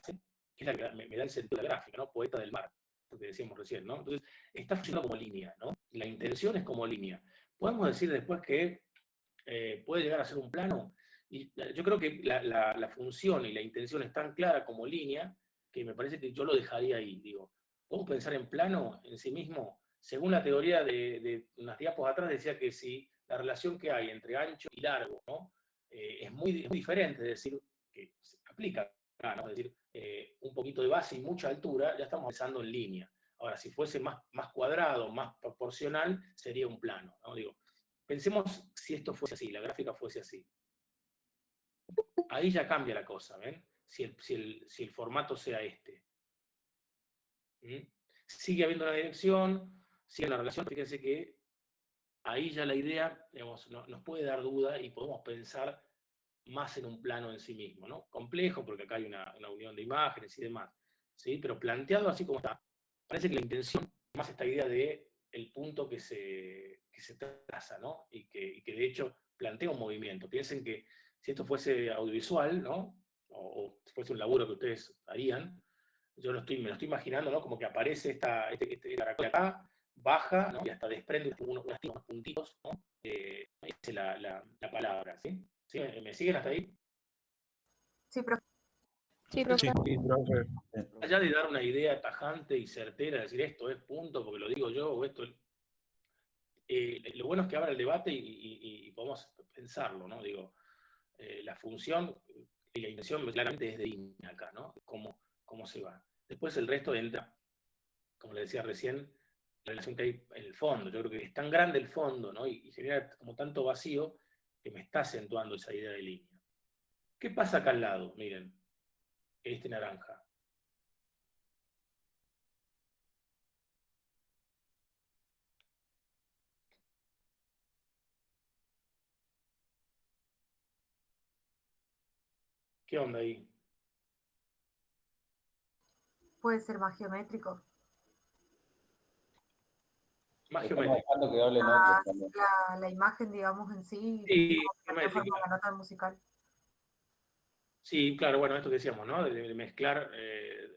que es la que me da el sentido de la gráfica, ¿no? Poeta del mar, lo que decíamos recién, ¿no? Entonces, está funcionando como línea, ¿no? La intención es como línea. Podemos decir después que puede llegar a ser un plano, y yo creo que la función y la intención es tan clara como línea, que me parece que yo lo dejaría ahí, digo. Podemos pensar en plano en sí mismo, según la teoría de unas diapos atrás, decía que si la relación que hay entre ancho y largo, ¿no? Es muy diferente, es decir, que se aplica acá, ¿no? Es decir, un poquito de base y mucha altura, ya estamos pensando en línea. Ahora, si fuese más cuadrado, más proporcional, sería un plano, ¿no? Digo, pensemos si esto fuese así, la gráfica fuese así. Ahí ya cambia la cosa, ¿ven? Si el formato sea este. ¿Mm? Sigue habiendo una dirección, sigue una relación, fíjense que ahí ya la idea, digamos, nos puede dar duda y podemos pensar más en un plano en sí mismo, ¿no? Complejo, porque acá hay una unión de imágenes y demás, ¿sí? Pero planteado así como está, parece que la intención, más esta idea de el punto que se traza, ¿no? Y que de hecho plantea un movimiento. Piensen que si esto fuese audiovisual, ¿no? O fuese un laburo que ustedes harían, yo me lo estoy imaginando, ¿no? Como que aparece este caracol acá, baja, ¿no? Y hasta desprende unos puntitos, ¿no? Esa es la palabra, ¿sí? ¿Sí? ¿Me siguen hasta ahí? Sí, profe. Sí, profe. Sí, profe. Allá de dar una idea tajante y certera, decir esto es punto, porque lo digo yo, o esto... lo bueno es que abra el debate y podemos pensarlo, ¿no? Digo, la función y la intención claramente es de línea acá, ¿no? ¿Cómo se va? Después el resto entra, como le decía recién, la relación que hay en el fondo. Yo creo que es tan grande el fondo, ¿no? Y genera como tanto vacío que me está acentuando esa idea de línea. ¿Qué pasa acá al lado? Miren, este naranja. ¿Qué onda ahí? Puede ser más geométrico. Más Estamos geométrico. dejando que hablen otros también. La imagen, digamos, en sí, Sí, como que forma la nota musical. Sí, claro, bueno, esto que decíamos, ¿no? De mezclar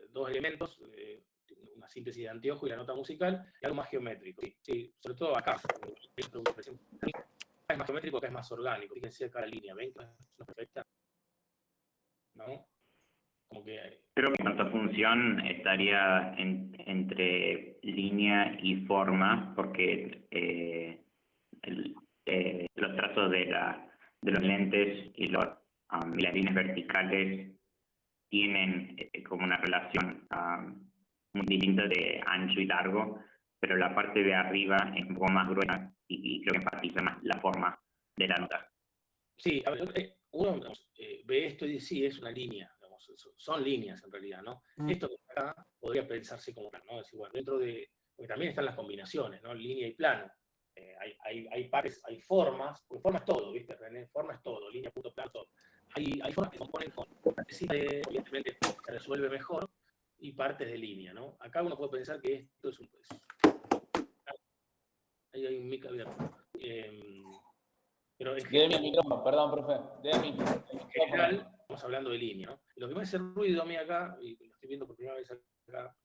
dos elementos, una síntesis de anteojo y la nota musical, y algo más geométrico. Sí, sí, sobre todo acá. Acá es más geométrico, acá es más orgánico. Fíjense acá la línea, ¿ven? Que no es perfecta, ¿no? Como que... Creo que nuestra función estaría entre línea y forma, porque los trazos de los lentes y las líneas verticales tienen como una relación muy distinta de ancho y largo, pero la parte de arriba es un poco más gruesa y creo que enfatiza más la forma de la nota. Sí, a ver, uno ve esto y dice, sí, es una línea, digamos, son líneas en realidad, ¿no? Esto que está acá podría pensarse como plano, ¿no? Decir, bueno, dentro de... Porque también están las combinaciones, ¿no? Línea y plano. Hay partes, hay formas, porque forma es todo, ¿viste, René? Forma es todo, línea, punto, plano, todo. Hay formas que componen con... Evidentemente se resuelve mejor, y partes de línea, ¿no? Acá uno puede pensar que esto es un... Ahí hay un mic abierto. Pero en Deme el micrófono, perdón, profe. Deme el micrófono. en general, estamos hablando de línea, ¿no? Lo que me hace ruido a mí acá, y lo estoy viendo por primera vez acá,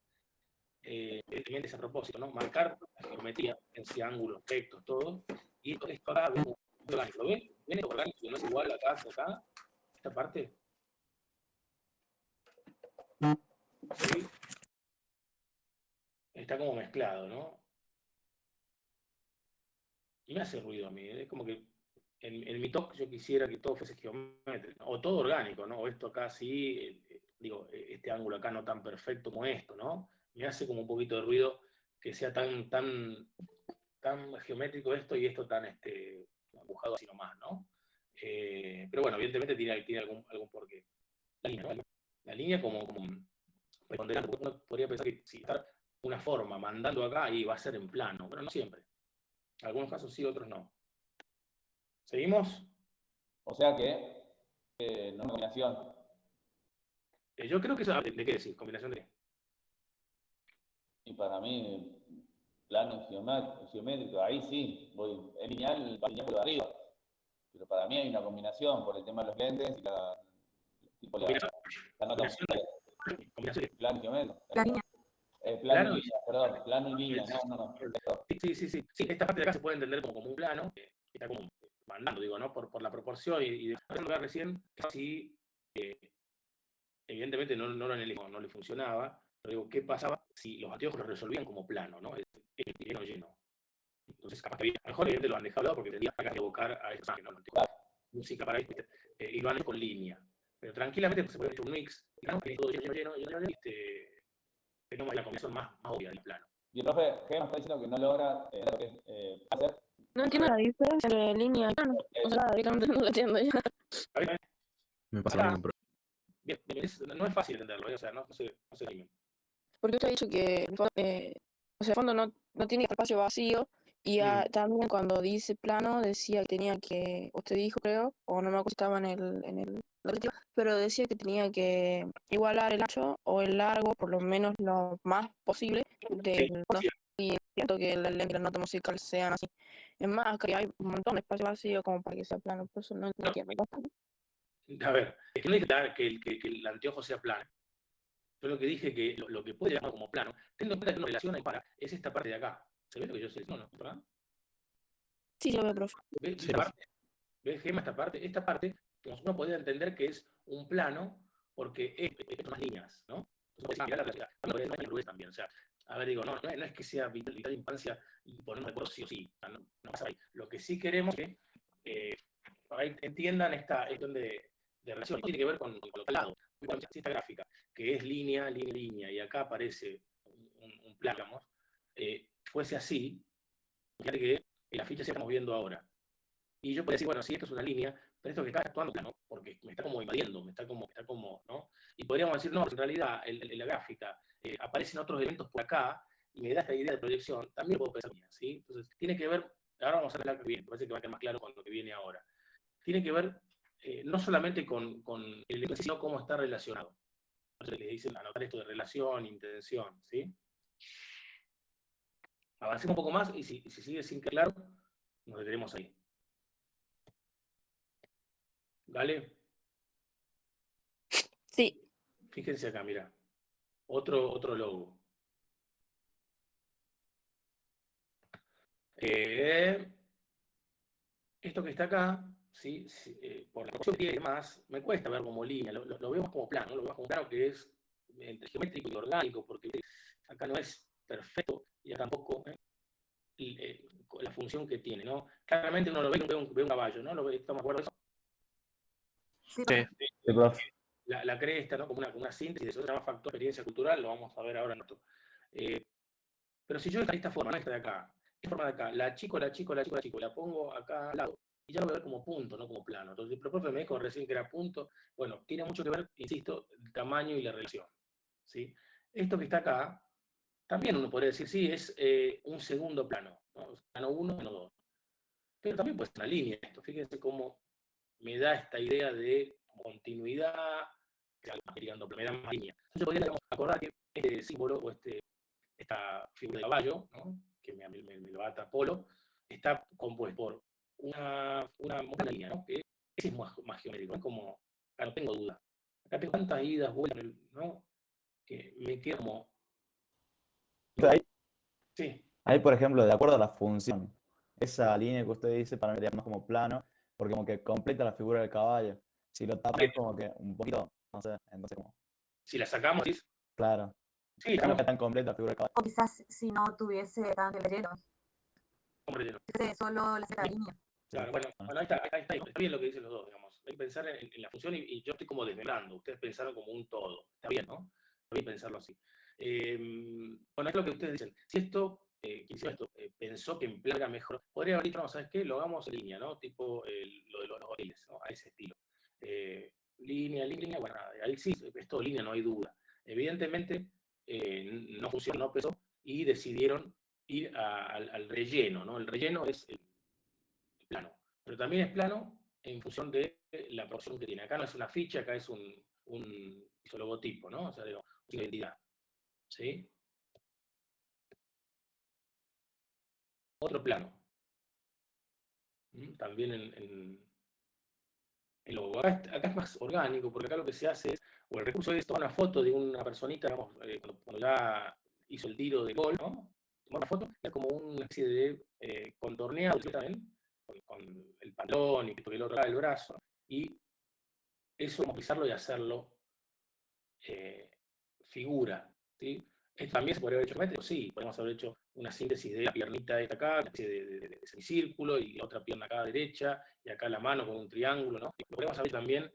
evidentemente es a propósito, ¿no? Marcar la geometría, en sí, ángulos, rectos, todo, y esto acá vemos orgánico, ¿lo ven? ¿Ven esto orgánico? No es igual acá, acá, esta parte. ¿Sí? Está como mezclado, ¿no? Y me hace ruido a mí, es como que en mi talk yo quisiera que todo fuese geométrico, o todo orgánico, ¿no? O esto acá sí, digo, este ángulo acá no tan perfecto como esto, ¿no? Me hace como un poquito de ruido que sea tan geométrico esto y esto tan dibujado así nomás, ¿no? Pero bueno, evidentemente tiene algún porqué. La línea, ¿no? La línea como preponderante, porque uno podría pensar que si está una forma mandando acá y va a ser en plano, pero no siempre. En algunos casos sí, otros no. ¿Seguimos? O sea que no es combinación. Yo creo que eso, ¿de qué decís? ¿Combinación de qué? Y para mí, plano geométrico, ahí sí, voy, es lineal, va lineal por arriba. Pero para mí hay una combinación por el tema de los lentes y la nota musical. Plano geométrico. La línea. Plano y línea, perdón, plano y línea, no. Sí, esta parte de acá se puede entender como un plano, que está como mandando, digo, ¿no? Por la proporción y de recién, si evidentemente no le funcionaba, pero digo, ¿qué pasaba si los anteojos los resolvían como plano, ¿no? Lleno. Entonces, capaz que a lo mejor evidentemente lo han dejado de lado porque tendría que evocar a esa imagen, ¿no? Música para esto, y lo han hecho con línea. Pero tranquilamente se puede hacer un mix, digamos, que todo lleno, tenemos la combinación más obvia del plano. Y el profe Gemma está diciendo que no logra hacer. No entiendo la diferencia entre línea y plano. O sea, directamente no lo entiendo ya. Me pasa lo mismo, pero Bien, no es fácil entenderlo, o sea, no se rimen. Porque usted ha dicho que el fondo no tiene espacio vacío y también cuando dice plano decía que tenía que, usted dijo creo, o no me acuerdo si estaba en el pero decía que tenía que igualar el ancho o el largo, por lo menos lo más posible, del fondo. Y siento que la lente y la nota musical sean así. Es más, que hay un montón de espacio vacío como para que sea plano, por eso no entiendo. A ver, es que no dije que el anteojo sea plano. Yo lo que dije que lo que puede llamar como plano, teniendo en cuenta que una relación ahí para, es esta parte de acá. ¿Se ve lo que yo estoy diciendo? ¿No? ¿Verdad? Sí, lo veo, profe. ¿Ves esta parte? ¿Ves, Gemma, esta parte? Esta parte, uno podría entender que es un plano porque son más líneas, ¿no? Entonces, mirar la velocidad. También, o sea, a ver, digo, no es que sea vital infancia y ponernos de acuerdo sí o sí. No pasa ahí. Lo que sí queremos es que entiendan esta cuestión de relación. Tiene que ver con el lado. Esta gráfica, que es línea, y acá aparece un plano, digamos, fuese así, fíjate que la ficha se estamos viendo ahora. Y yo podría decir, bueno, sí, esto es una línea, pero esto que está actuando plano, porque me está como invadiendo, está como, ¿no? Y podríamos decir, no, en realidad, en la gráfica aparecen otros elementos por acá, y me da esta idea de proyección, también puedo pensar, ¿sí? Entonces, tiene que ver, ahora vamos a ver la que viene, parece que va a quedar más claro con lo que viene ahora. Tiene que ver no solamente con el elemento, sino cómo está relacionado. Entonces les dicen anotar esto de relación, intención, ¿sí? Avancemos un poco más y si sigue sin quedar claro, nos detenemos ahí. ¿Vale? Sí. Fíjense acá, mira. Otro logo. Esto que está acá, ¿sí? Por la proporción que tiene más, me cuesta ver como línea, lo vemos como plano, ¿no? Lo vemos como plano que es entre geométrico y orgánico, porque acá no es perfecto y acá tampoco la función que tiene, ¿no? Claramente uno lo ve un caballo, ¿no? ¿Estamos de acuerdo con eso? Sí. La cresta, ¿no? Como una síntesis, eso se llama factor experiencia cultural, lo vamos a ver ahora en esto. Pero si yo esta forma, no esta de acá, la chico, la pongo acá al lado, y ya lo voy a ver como punto, no como plano. Entonces, el profe me dijo recién que era punto. Bueno, tiene mucho que ver, insisto, el tamaño y la relación, ¿sí? Esto que está acá, también uno podría decir, sí, es un segundo plano, ¿no? Plano 1, plano 2. Pero también puede ser una línea esto. Fíjense cómo me da esta idea de continuidad, me da más línea. Entonces, yo podría acordar que este símbolo o esta figura de caballo, ¿no? Que me lo ata Polo, está compuesto por una línea, ¿no? Que ese es más geométrico, es como, no tengo duda. Acá tengo tantas idas, vueltas, ¿no? Que me quedo como... Ahí, Sí. ahí, por ejemplo, de acuerdo a la función, esa línea que usted dice para mí es más como plano, porque como que completa la figura del caballo. Si lo tapan es como que un poquito, no sé, entonces como... Si la sacamos, ¿sí? Claro. Sí, no está tan completa la figura del caballo. O quizás si no tuviese tanto relleno. ¿Cómo relleno? Solo la línea. Claro, bueno, ahí está bien lo que dicen los dos, digamos. Hay que pensar en la función y yo estoy como desmembrando. Ustedes pensaron como un todo. Está bien, ¿no? Está bien pensarlo así. Bueno, es lo que ustedes dicen. Si esto, quien hizo esto, pensó que en plaga mejor, podría haber dicho, no, ¿sabes qué? Lo hagamos en línea, ¿no? Tipo lo de los hoteles, ¿no? A ese estilo. Línea, bueno, ahí sí, es todo línea, no hay duda. Evidentemente, no funcionó, no pesó, y decidieron ir al relleno, ¿no? El relleno es plano, pero también es plano en función de la proporción que tiene. Acá no es una ficha, acá es un logotipo, ¿no? O sea, digo, una identidad. ¿Sí? Otro plano. También en logo. Acá es más orgánico, porque acá lo que se hace es, o el recurso es tomar una foto de una personita, digamos, cuando ya hizo el tiro de gol, ¿no? Tomar una foto, es como una especie de contorneado también, con el pantalón y el otro lado del brazo, y eso utilizarlo y hacerlo figura, ¿sí? Esto también se podría haber hecho geométrico, sí, podemos haber hecho una síntesis de la piernita esta acá, una especie de semicírculo, y la otra pierna acá derecha, y acá la mano con un triángulo, ¿no? Y podemos haber también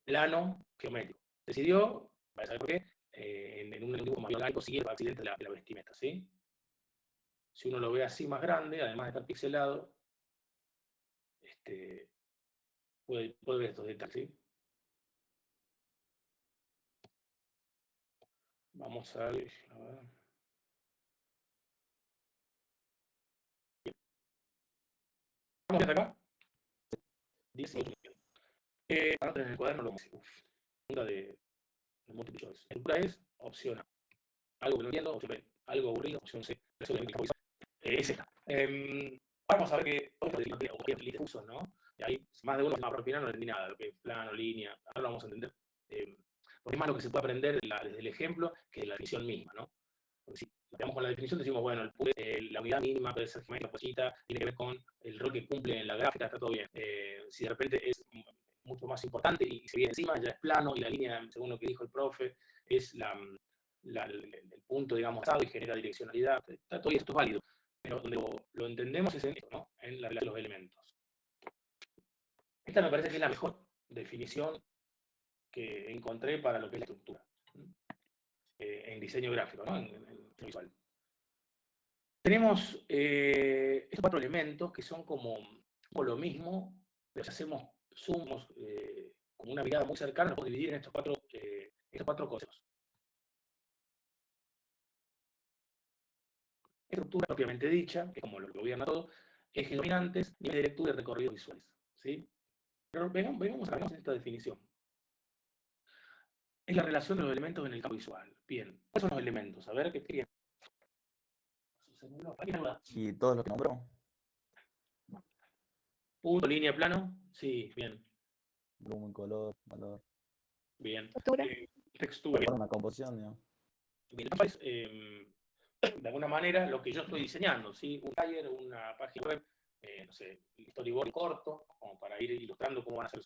plano geométrico. Decidió, para saber por qué, en un dibujo más orgánico, seguir el accidente de la vestimenta, ¿sí? Si uno lo ve así más grande, además de estar pixelado, puede ver estos detalles, ¿sí? Vamos a ver. ¿Vamos hasta acá? 10 minutos. Anoten en el cuaderno lo que pregunta de multiple choice. Estructura es opción A. Algo que no entiendo, opción B. Algo aburrido, opción C. Es esta. Vamos a ver que todos los difusos, ¿no? Y ahí más de uno se va a opinar, no entendí nada, lo que es plano, línea, ahora lo vamos a entender. Porque es más lo que se puede aprender desde el ejemplo que de la definición misma, ¿no? Porque si nos quedamos con la definición, decimos, bueno, la unidad mínima puede ser geométrica, pochita, tiene que ver con el rol que cumple en la gráfica, está todo bien. Si de repente es mucho más importante y se viene encima, ya es plano, y la línea, según lo que dijo el profe, es el punto, digamos, y genera direccionalidad, está todo esto es válido. Pero donde lo entendemos es en esto, ¿no? En la relación de los elementos. Esta me parece que es la mejor definición que encontré para lo que es la estructura. En diseño gráfico, ¿no? En visual. Tenemos estos 4 elementos que son como lo mismo, pero si hacemos zoom, con una mirada muy cercana, nos podemos dividir en estos cuatro conceptos. Estructura propiamente dicha, que es como lo gobierna todo, ejes dominantes, nivel de lectura y recorridos visuales. ¿Sí? Pero vengamos en esta definición. Es la relación de los elementos en el campo visual. Bien, ¿cuáles son los elementos? A ver, ¿qué querían? ¿Y todos los que nombró? Punto, línea, plano. Sí, bien. Volumen, color, valor. Bien. Textura. Textura. Una composición, digamos. Bien, es, de alguna manera, lo que yo estoy diseñando, ¿sí? Un flyer, una página web, no sé, storyboard corto, como para ir ilustrando cómo van a ser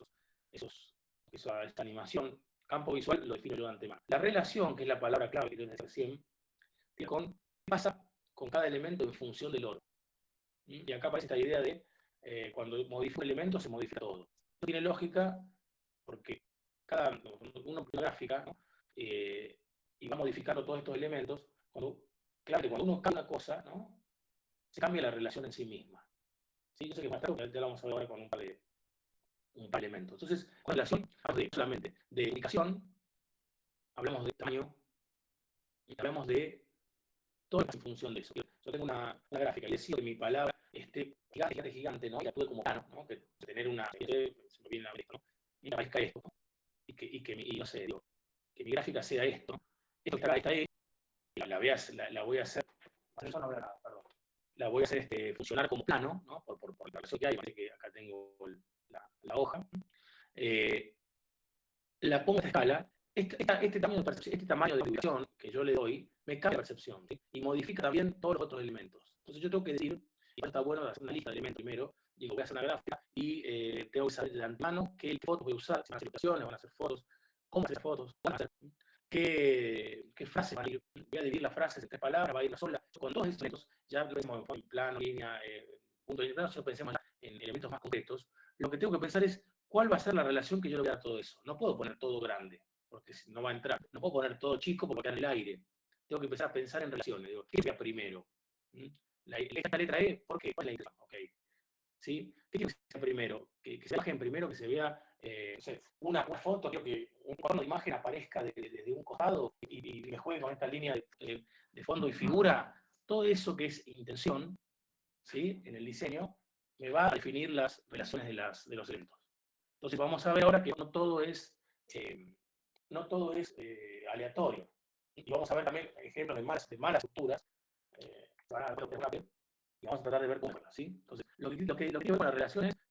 esta animación. Campo visual lo defino yo de antemano. La relación, que es la palabra clave que tiene recién, tiene con qué pasa con cada elemento en función del otro. Y acá aparece esta idea de cuando modifica un elemento, se modifica todo. Esto tiene lógica porque una gráfica, ¿no? Y va modificando todos estos elementos, claro que cuando uno cambia una cosa, ¿no? Se cambia la relación en sí misma. ¿Sí? Yo sé que más tarde ya lo vamos a ver ahora con un par de elementos. Entonces, con relación, solamente de indicación, hablamos de tamaño, y hablamos de todo en función de eso. Yo tengo una gráfica y decido que mi palabra esté gigante, ¿no? Y actúe como plano, ¿no? Que tener se me viene a ver esto, ¿no? Y me aparezca esto, ¿no? Y no sé, digo, que mi gráfica sea esto, ¿no? Esto que está acá, la voy a hacer eso no veo nada, perdón. La voy a hacer funcionar como plano, ¿no? Por la relación que hay, así que acá tengo la hoja. La pongo a esta escala. Este tamaño de ubicación que yo le doy me cambia la percepción, ¿sí? Y modifica también todos los otros elementos. Entonces yo tengo que decir, y está bueno hacer una lista de elementos primero, digo, voy a hacer una gráfica y tengo que saber de antemano qué fotos voy a usar, si van a hacer ilustraciones, van a hacer fotos, cómo hacer fotos, van a hacer, qué frases van a ir, voy a dividir las frases en 3 palabras, va a ir una sola. Con todos estos elementos, ya lo vemos en plano, línea, punto de plano, si no pensemos en elementos más concretos, lo que tengo que pensar es cuál va a ser la relación que yo le voy a dar a todo eso. No puedo poner todo grande, porque no va a entrar. No puedo poner todo chico porque va a quedar en el aire. Tengo que empezar a pensar en relaciones. Digo, ¿qué sea primero? Esta letra E, ¿por qué? ¿Cuál es la intención? Okay. ¿Sí? ¿Qué quiero que sea primero? Que se bajen primero, que se vea no sé, una foto, quiero que un cuadro de imagen aparezca desde un costado y me juegue con esta línea de fondo y figura. Todo eso que es intención, ¿sí? En el diseño, me va a definir las relaciones de los elementos. Entonces vamos a ver ahora que no todo es aleatorio. Y vamos a ver también ejemplos de malas estructuras. Van a ver rápido. Y vamos a tratar de ver cómo, ¿sí? Entonces, lo que tiene que ver con las relaciones es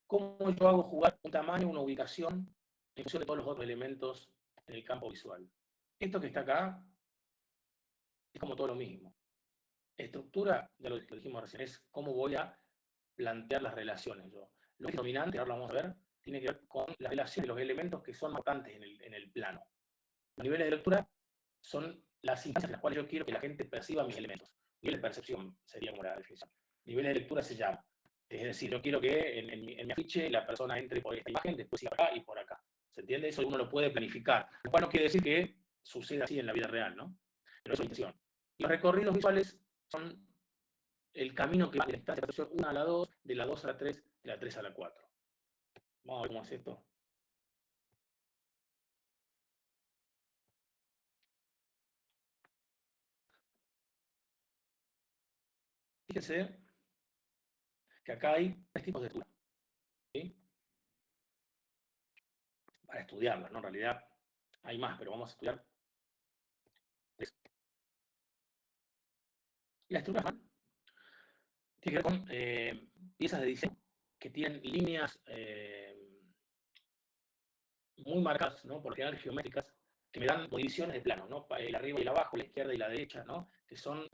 cómo yo hago jugar un tamaño, una ubicación, en función de todos los otros elementos en el campo visual. Esto que está acá es como todo lo mismo. Estructura, ya lo dijimos recién, es cómo voy a plantear las relaciones. Lo que es dominante, ahora lo vamos a ver, tiene que ver con la relación de los elementos que son marcantes en el plano. Los niveles de lectura son las instancias en las cuales yo quiero que la gente perciba mis elementos. Nivel de percepción sería como la definición. Niveles de lectura se llama. Es decir, yo quiero que en mi afiche la persona entre por esta imagen, después siga por acá y por acá. ¿Se entiende? Eso uno lo puede planificar. Lo cual no quiere decir que suceda así en la vida real, ¿no? Pero eso es intención. Y los recorridos visuales son el camino que va de la instancia de percepción 1 a la 2, de la 2 a la 3, de la 3 a la 4. Vamos a ver cómo es esto. Fíjense que acá hay 3 tipos de lectura, ¿sí? Para estudiarlas, ¿no? En realidad hay más, pero vamos a estudiar 3. La estructura tiene que ver con piezas de diseño que tienen líneas muy marcadas, ¿no? Por lo general geométricas, que me dan divisiones de plano, ¿no? El arriba y el abajo, la izquierda y la derecha, ¿no? Que son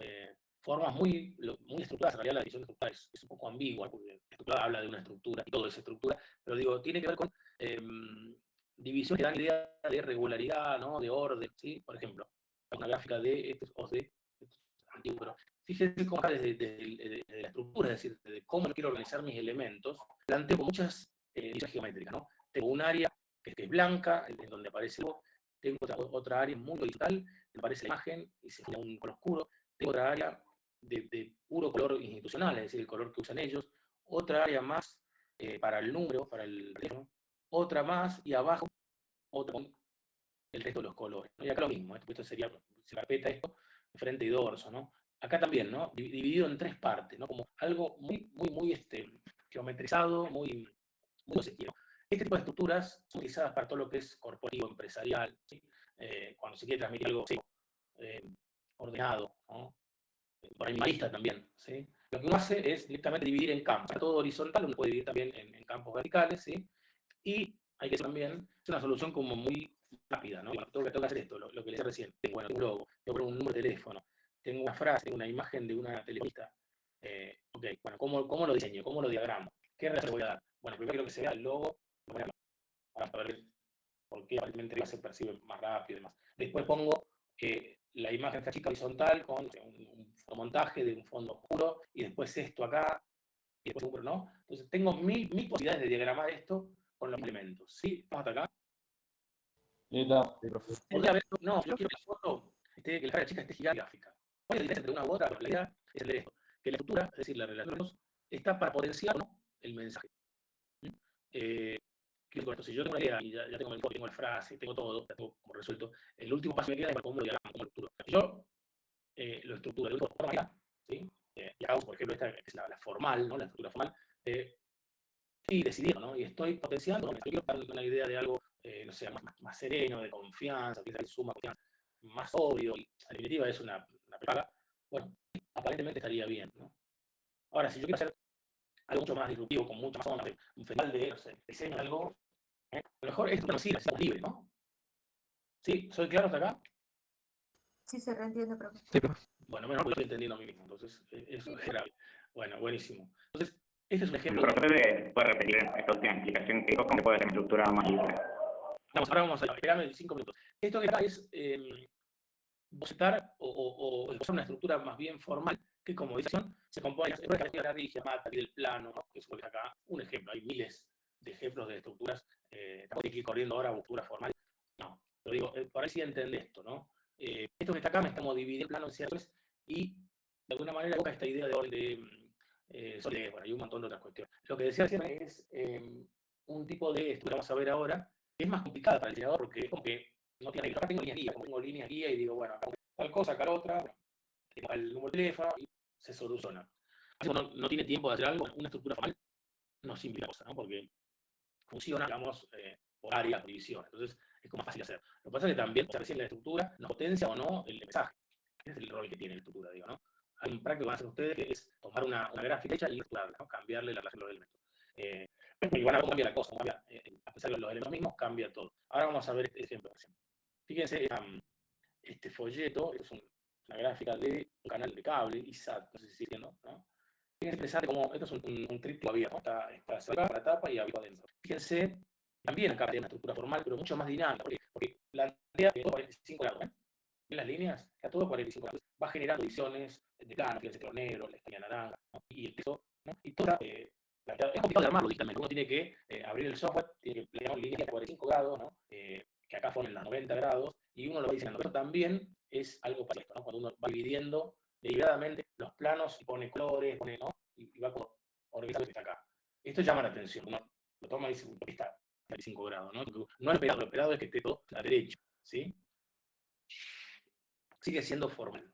formas muy estructuradas. En realidad la división de estructura es un poco ambigua, porque la estructura habla de una estructura y todo es estructura, pero digo, tiene que ver con divisiones que dan idea de regularidad, ¿no? De orden, ¿sí? Por ejemplo, una gráfica de esto es antiguo, pero fíjense cómo acá desde la estructura, es decir, de cómo quiero organizar mis elementos, planteo muchas divisiones geométricas, ¿no? Tengo un área que es blanca, en donde aparece algo. Tengo otra área muy horizontal, donde aparece la imagen y se genera un color oscuro. Tengo otra área de puro color institucional, es decir, el color que usan ellos. Otra área más para el número, para el teléfono. Otra más, y abajo, otra con el resto de los colores, ¿no? Y acá lo mismo, esto sería, se carpeta esto, frente y dorso, ¿no? Acá también, ¿no? Dividido en 3 partes, ¿no? Como algo muy geometrizado, muy sencillo. Este tipo de estructuras son utilizadas para todo lo que es corporativo, empresarial, ¿sí? Cuando se quiere transmitir algo ordenado, ¿no? Por animalista también, ¿sí? Lo que uno hace es directamente dividir en campos. Todo horizontal, uno puede dividir también en campos verticales, ¿sí? Y hay que también, es una solución como muy rápida, ¿no? Bueno, tengo que hacer esto, lo que les decía recién. Tengo un logo, tengo un número de teléfono, tengo una frase, tengo una imagen de una telefonista. Ok, bueno, ¿cómo lo diseño? ¿Cómo lo diagramo? ¿Qué relación le voy a dar? Bueno, primero quiero que se vea el logo, para saber por qué aparentemente se percibe más rápido y demás. Después pongo la imagen de esta chica horizontal con un montaje de un fondo oscuro, y después esto acá, y después un ¿no? Entonces tengo mil posibilidades de diagramar esto con los elementos. ¿Sí? ¿Vamos hasta acá? No, yo quiero que la foto, que la cara de la chica esté gigantesca. ¿Cuál es la diferencia entre una u otra? La idea es el de esto, que la estructura, es decir, la relación, está para potenciar, ¿no?, el mensaje. Si yo tengo una idea y ya tengo el código, tengo la frase, tengo todo, ya tengo como resuelto, el último paso que me queda es cómo lo diagramo, cómo lo estructuro. Yo lo estructuro de una manera, ¿sí? Y hago, por ejemplo, esta que es la formal, ¿no?, la estructura formal, y decidiendo, ¿no? Y estoy potenciando, yo quiero dar una idea de algo, no sé, más sereno, de confianza, que suma confianza, más obvio, y en definitiva es una prepaga. bueno, aparentemente estaría bien, ¿no? Ahora, si yo quiero hacer algo mucho más disruptivo, con mucha más onda, un festival de, no sé, diseño, algo, a lo mejor esto no sirve, es libre, ¿no? ¿Sí? ¿Soy claro hasta acá? Sí, se reentiende, profe. Sí, profe. Bueno, menos mal, porque estoy entendiendo a mí mismo, entonces eso es grave. Bueno, buenísimo. Entonces, este es un ejemplo. Profe, ¿puede repetir esta última explicación que dijo? ¿Cómo puede ser estructurado más libre? Ahora vamos a esperarme 5 minutos. Esto que está es bocetar o esbozar una estructura más bien formal, que como dice, se compone de la rígida, mata, del plano, ¿no? Que es lo que está acá. Un ejemplo, hay miles de ejemplos de estructuras. Tampoco hay que ir corriendo ahora a estructura formal. No, lo digo, por ahí sí entiende esto, ¿no? Esto que está acá me está como dividir el plano en ciertos y de alguna manera evoca esta idea de solidez, bueno, hay un montón de otras cuestiones. Lo que decía recién es un tipo de estructura, vamos a ver ahora, que es más complicada para el diseñador porque es como que no tiene, acá tengo líneas guía, como tengo líneas guía y digo, bueno, acá tal cosa, acá otra, bueno, tengo el número de teléfono y se soluciona. Así como no tiene tiempo de hacer algo, una estructura formal no simplifica la cosa, ¿no? Porque funciona, digamos, por área, por división. Entonces, es como más fácil hacer. Lo que pasa es que también, recién la estructura nos potencia o no el mensaje. Ese es el rol que tiene la estructura, digo, ¿no? Hay un práctico que van a hacer ustedes que es tomar una gráfica hecha y estructurarla, ¿no? Cambiarle la relación de los elementos. Y van a ver cómo cambia la cosa, cambia, a pesar de los elementos mismos, cambia todo. Ahora vamos a ver este ejemplo. Fíjense, este folleto es una gráfica de un canal de cable, ISAT, no sé si sigue siendo, ¿no? Fíjense interesante como esto es un tríptico abierto, ¿no? Está cerrada la tapa y abierto adentro. Fíjense, también acá tiene una estructura formal, pero mucho más dinámica, porque plantea que todo 45 grados, ¿ven? ¿Ven las líneas? Está todo 45 grados. Va generando ediciones de plano, fíjense, color negro, la esquina naranja, ¿no? Y el texto, ¿no? Y toda, es complicado de armarlo digitalmente. Uno tiene que abrir el software, tiene que plantear líneas de 45 grados, ¿no? Que acá ponen las 90 grados, y uno lo va diseñando. Pero también es algo para esto, ¿no? Cuando uno va dividiendo deliberadamente los planos y pone colores, pone, ¿no? Y va como organizando lo que está acá. Esto llama la atención. Uno lo toma y dice, ¿por qué está 45 grados? ¿No? No es esperado, lo esperado es que esté todo a la derecha, ¿sí? Sigue siendo formal.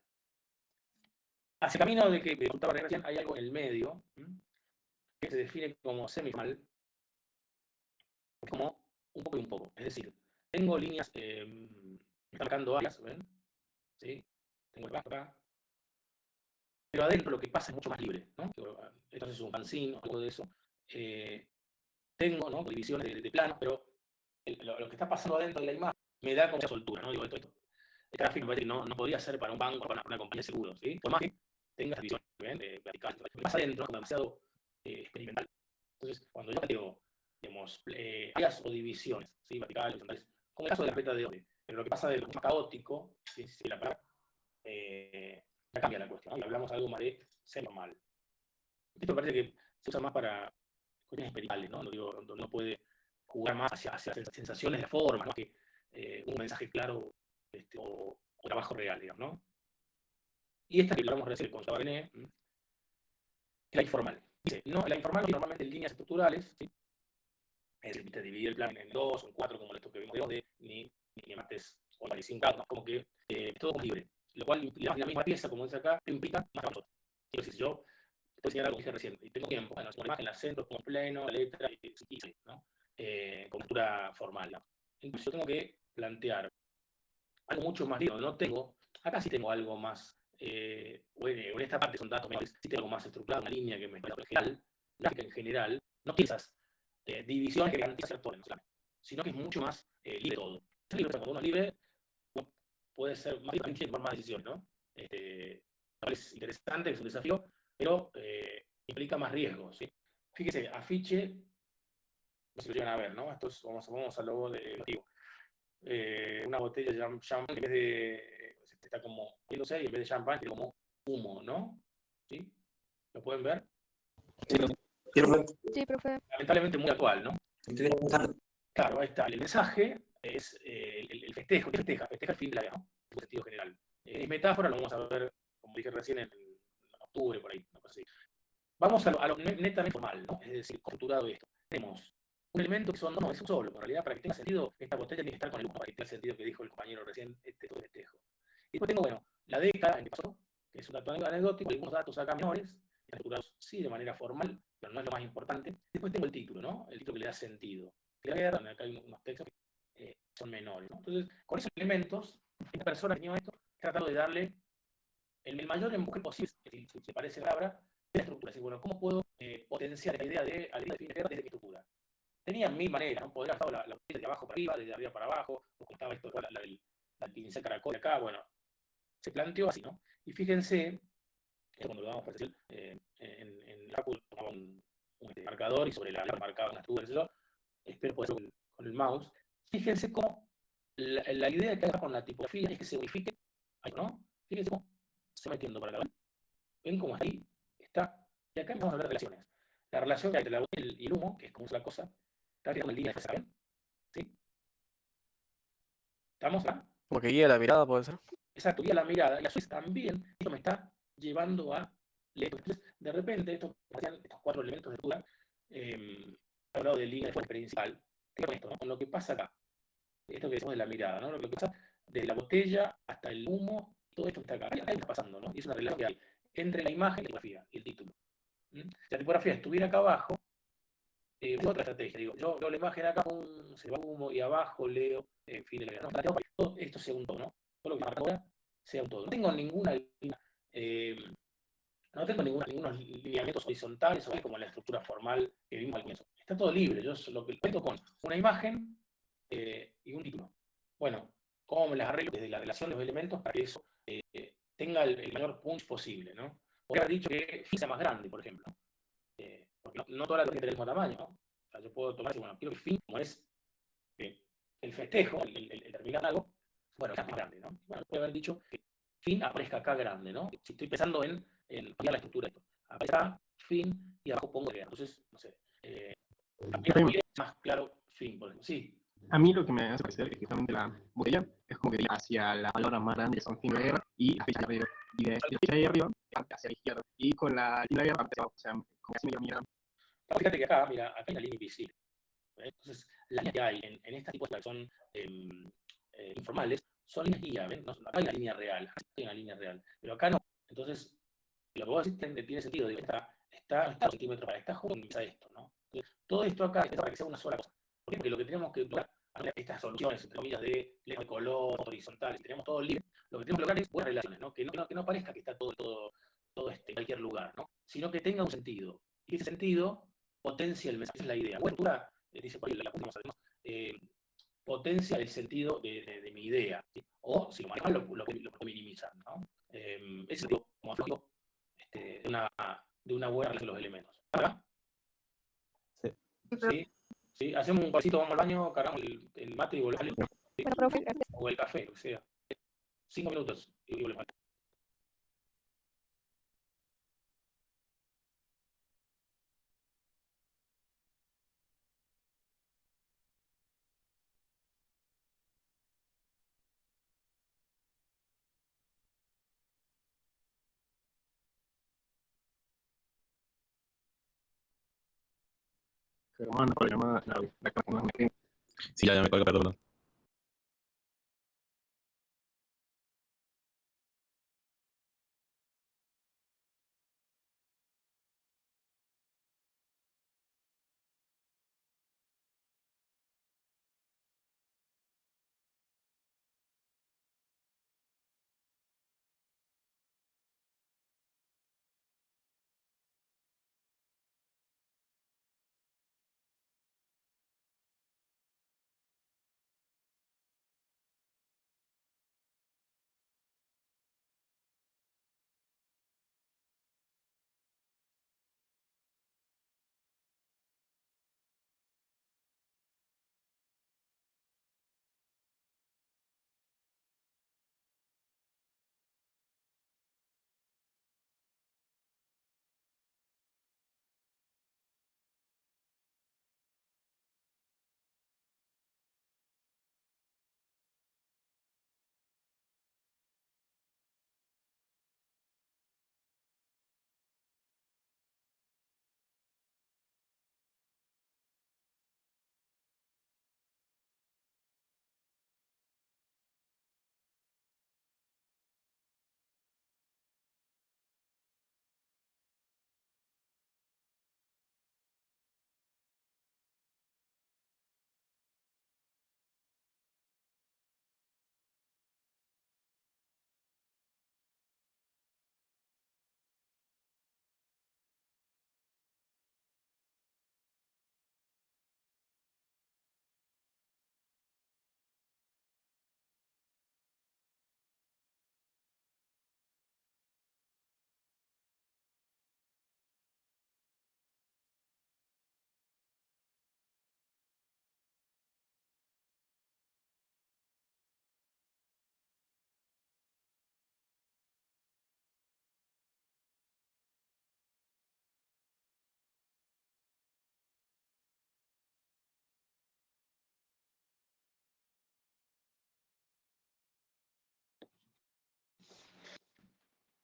Hacia el camino de que contaba recién, hay algo en el medio, que se define como semiformal, como un poco y un poco. Es decir, tengo líneas, me están marcando áreas, ¿ven? ¿Sí? Tengo el bajo acá. Pero adentro lo que pasa es mucho más libre, ¿no? Entonces es un fanzine o algo de eso. Tengo, ¿no? Divisiones de planos, pero lo que está pasando adentro de la imagen me da como esa soltura, ¿no? Digo, esta gráfica me parece que no podría ser para un banco o para una compañía de seguros, ¿sí? Por más que tenga esta división, ¿ven? Vertical. Lo que pasa adentro es como demasiado experimental. Entonces, cuando yo planteo, digamos, áreas o divisiones, ¿sí? Verticales, horizontales, como el caso de la carpeta de hoy, pero lo que pasa de lo más caótico, ¿sí? Si la palabra, ya cambia la cuestión, ¿no? Y hablamos algo más de ser normal. Esto me parece que se usa más para cuestiones experimentales, ¿no? Digo, donde uno puede jugar más hacia sensaciones de la forma, ¿no? Que un mensaje claro o trabajo real, digamos, ¿no? Y esta que hablamos recién con René, es la informal. Dice, no, la informal no tiene normalmente líneas estructurales, ¿sí? Es decir, te divide el plan en 2 o en 4, como esto que vimos de ni martes o 45 grados, ¿no? Como que todo como libre. Lo cual implica la misma pieza, como dice acá, implica más trabajo. Entonces, si yo estoy enseñando algo que dije recién, y tengo tiempo, bueno, la imagen la centro, como pleno, la letra, y ¿no? Con estructura formal, ¿no? Entonces yo tengo que plantear algo mucho más libre. No tengo, acá sí tengo algo más, en esta parte son datos menores, sí tengo algo más estructurado, una línea que me está en general, gráfica en general, no tiene esas divisiones que garantizan cierto orden, sino que es mucho más libre todo. Es libre, cuando uno es libre, uno puede ser más libre, también tiene que tomar más decisiones, ¿no? Es interesante, es un desafío, pero implica más riesgo, ¿sí? Fíjese, afiche, no sé si lo llegan a ver, ¿no? Esto es, vamos al logo de motivo. Una botella de champán, en vez de, está como viéndose, y en vez de champán tiene como humo, ¿no? ¿Sí? ¿Lo pueden ver? Sí, profe. Lamentablemente muy actual, ¿no? Claro, ahí está. El mensaje es el festejo, festeja el fin de la vida, ¿no? En sentido general. Es metáfora, lo vamos a ver, como dije recién, en octubre, por ahí, una cosa así. Vamos a lo netamente formal, ¿no? Es decir, estructurado esto. Tenemos un elemento que son, no, es un solo, en realidad, para que tenga sentido, esta botella tiene que estar con el humo, para que tenga el sentido que dijo el compañero recién, todo el festejo. Y después tengo, bueno, la década en que pasó, que es un dato anecdótico, algunos datos acá menores, estructurados sí de manera formal, pero no es lo más importante. Después tengo el título, ¿no? El título que le da sentido. La guerra, acá hay unos textos que son menores, ¿no? Entonces, con esos elementos, esta persona que tenía esto, tratando de darle el mayor empuje posible, si se parece a la palabra, de la estructura. Es decir, bueno, ¿cómo puedo potenciar la idea de alegría de fin de guerra desde mi estructura? Tenían mil maneras, ¿no? Podría haber estado la botella de abajo para arriba, desde arriba para abajo, o como estaba esto, la pincel caracol acá, bueno, se planteó así, ¿no? Y fíjense, esto cuando lo damos para en el Apple tomaba un marcador y sobre la marcaba una estructura, eso, espero poder hacerlo con el mouse. Fíjense cómo la idea que hay con la tipografía es que se unifique, ahí, ¿no? Fíjense cómo se va metiendo para acá, ¿ven? ¿Ven cómo ahí está? Y acá vamos a hablar de relaciones. La relación que hay entre la botella y el humo, que es como es la cosa, está tirando en línea, ¿saben? ¿Sí? ¿Estamos acá? Como que guía la mirada, puede ser. Exacto, guía la mirada, y a su vez también esto me está llevando a leer. Entonces, de repente, estos 4 elementos de lectura, he hablado de línea de fuente principal, con esto, ¿no? Con lo que pasa acá, esto que decimos de la mirada, ¿no? Lo que pasa de la botella hasta el humo, todo esto que está acá, ahí está pasando, ¿no? Y es una relación que hay entre la imagen y la tipografía, y el título. Si la tipografía estuviera acá abajo, es otra estrategia, digo, yo veo la imagen acá, se va humo, y abajo leo, fin de la vida, ¿no? Todo esto sea un todo, ¿no? Todo lo que marca ahora sea un todo. No tengo ninguna línea, no tengo ningunos lineamientos horizontales o como la estructura formal que vimos al comienzo. Está todo libre, yo lo que cuento con una imagen y un título. Bueno, ¿cómo me las arreglo desde la relación de los elementos para que eso tenga el mayor punch posible, ¿no? Podría haber dicho que fin sea más grande, por ejemplo, porque no toda la tiene que tener el mismo tamaño, ¿no? O sea, yo puedo tomar, bueno, quiero que fin, como es el festejo, el terminar algo, bueno, sea más grande, ¿no? Bueno, puede haber dicho que fin aparezca acá grande, ¿no? Si estoy pensando en cambiar la estructura de esto. Aparece acá, fin, y abajo pongo idea. Entonces, no sé, también es más claro fin, por ejemplo. Sí. A mí lo que me hace parecer es que justamente la botella es como que hacia la palabra más grande que son fin de guerra y la fecha de arriba. Y de la fecha de arriba hacia la izquierda. Y con la fin de guerra hacia abajo. O sea, como así medio mira. Fíjate que acá, mira, acá hay una línea invisible. Entonces, las líneas que hay en estas tipos que son informales son líneas guía, ¿ven? No, acá hay una línea real, hay una línea real, pero acá no. Entonces, lo que vos decís tiene sentido, digo, está 2 centímetros para esta junto empieza esto, ¿no? Entonces, todo esto acá está para que sea una sola cosa. ¿Por qué? Porque lo que tenemos que lograr, estas soluciones, entre comillas, de lejos de color, horizontal, si tenemos todo libre, lo que tenemos que lograr es buenas relaciones, ¿no? Que no parezca que está todo en cualquier lugar, ¿no? Sino que tenga un sentido. Y ese sentido potencia el mensaje, esa es la idea. Buena lectura, dice por ahí la punta, potencia el sentido de mi idea, ¿sí? O si lo manejan, lo minimizan, ¿no? Ese es el como aflojo de una buena relación de los elementos. ¿Acá? Sí. Sí, sí. Hacemos un pasito, vamos al baño, cargamos el mate y volvemos. ¿Sí? Bueno, profe, O el café, lo que sea. 5 minutos y volvemos. Pero bueno, por la llamada, la cámara no es muy Sí, ya me cuelga, perdón.